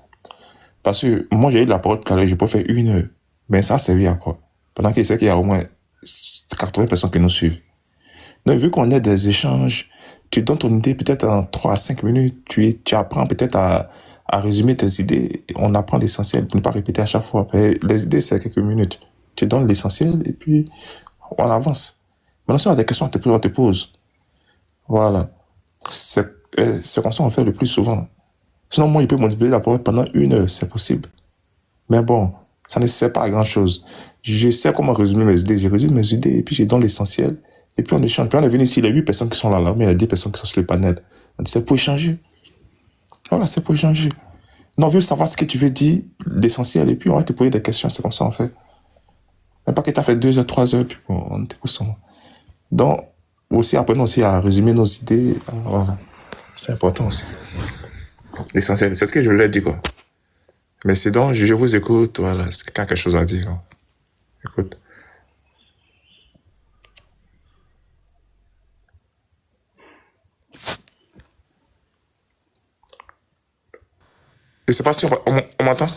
Parce que moi, j'ai eu la parole tout à l'heure, je peux faire 1 heure. Mais ça a servi à quoi? Pendant qu'il sait qu'il y a au moins 80 personnes qui nous suivent. Donc, vu qu'on a des échanges, tu donnes ton idée peut-être en 3 à 5 minutes, tu apprends peut-être à résumer tes idées, on apprend l'essentiel pour ne pas répéter à chaque fois. Et les idées, c'est quelques minutes. Tu donnes l'essentiel et puis on avance. Maintenant, si on a des questions, on te pose. Voilà. C'est comme ça qu'on fait le plus souvent. Sinon, moi, il peut manipuler la parole pendant 1 heure, c'est possible. Mais bon, ça ne sert pas à grand-chose. Je sais comment résumer mes idées. Je résume mes idées et puis je donne l'essentiel. Et puis on échange. Puis on est venu ici, il y a 8 personnes qui sont là, mais il y a 10 personnes qui sont sur le panel. On dit c'est pour échanger. Voilà, c'est pour échanger. Non, on veut savoir ce que tu veux dire, l'essentiel, et puis on va te poser des questions, c'est comme ça on fait. Mais pas que tu as fait 2 heures, 3 heures, puis bon, on t'écoute seulement. Donc, aussi, apprenons aussi à résumer nos idées. Voilà. C'est important aussi. L'essentiel, c'est ce que je voulais dire, quoi. Mais c'est donc, je vous écoute, voilà, c'est quelqu'un a quelque chose à dire. Quoi. Écoute. Je sais pas si on m'entend.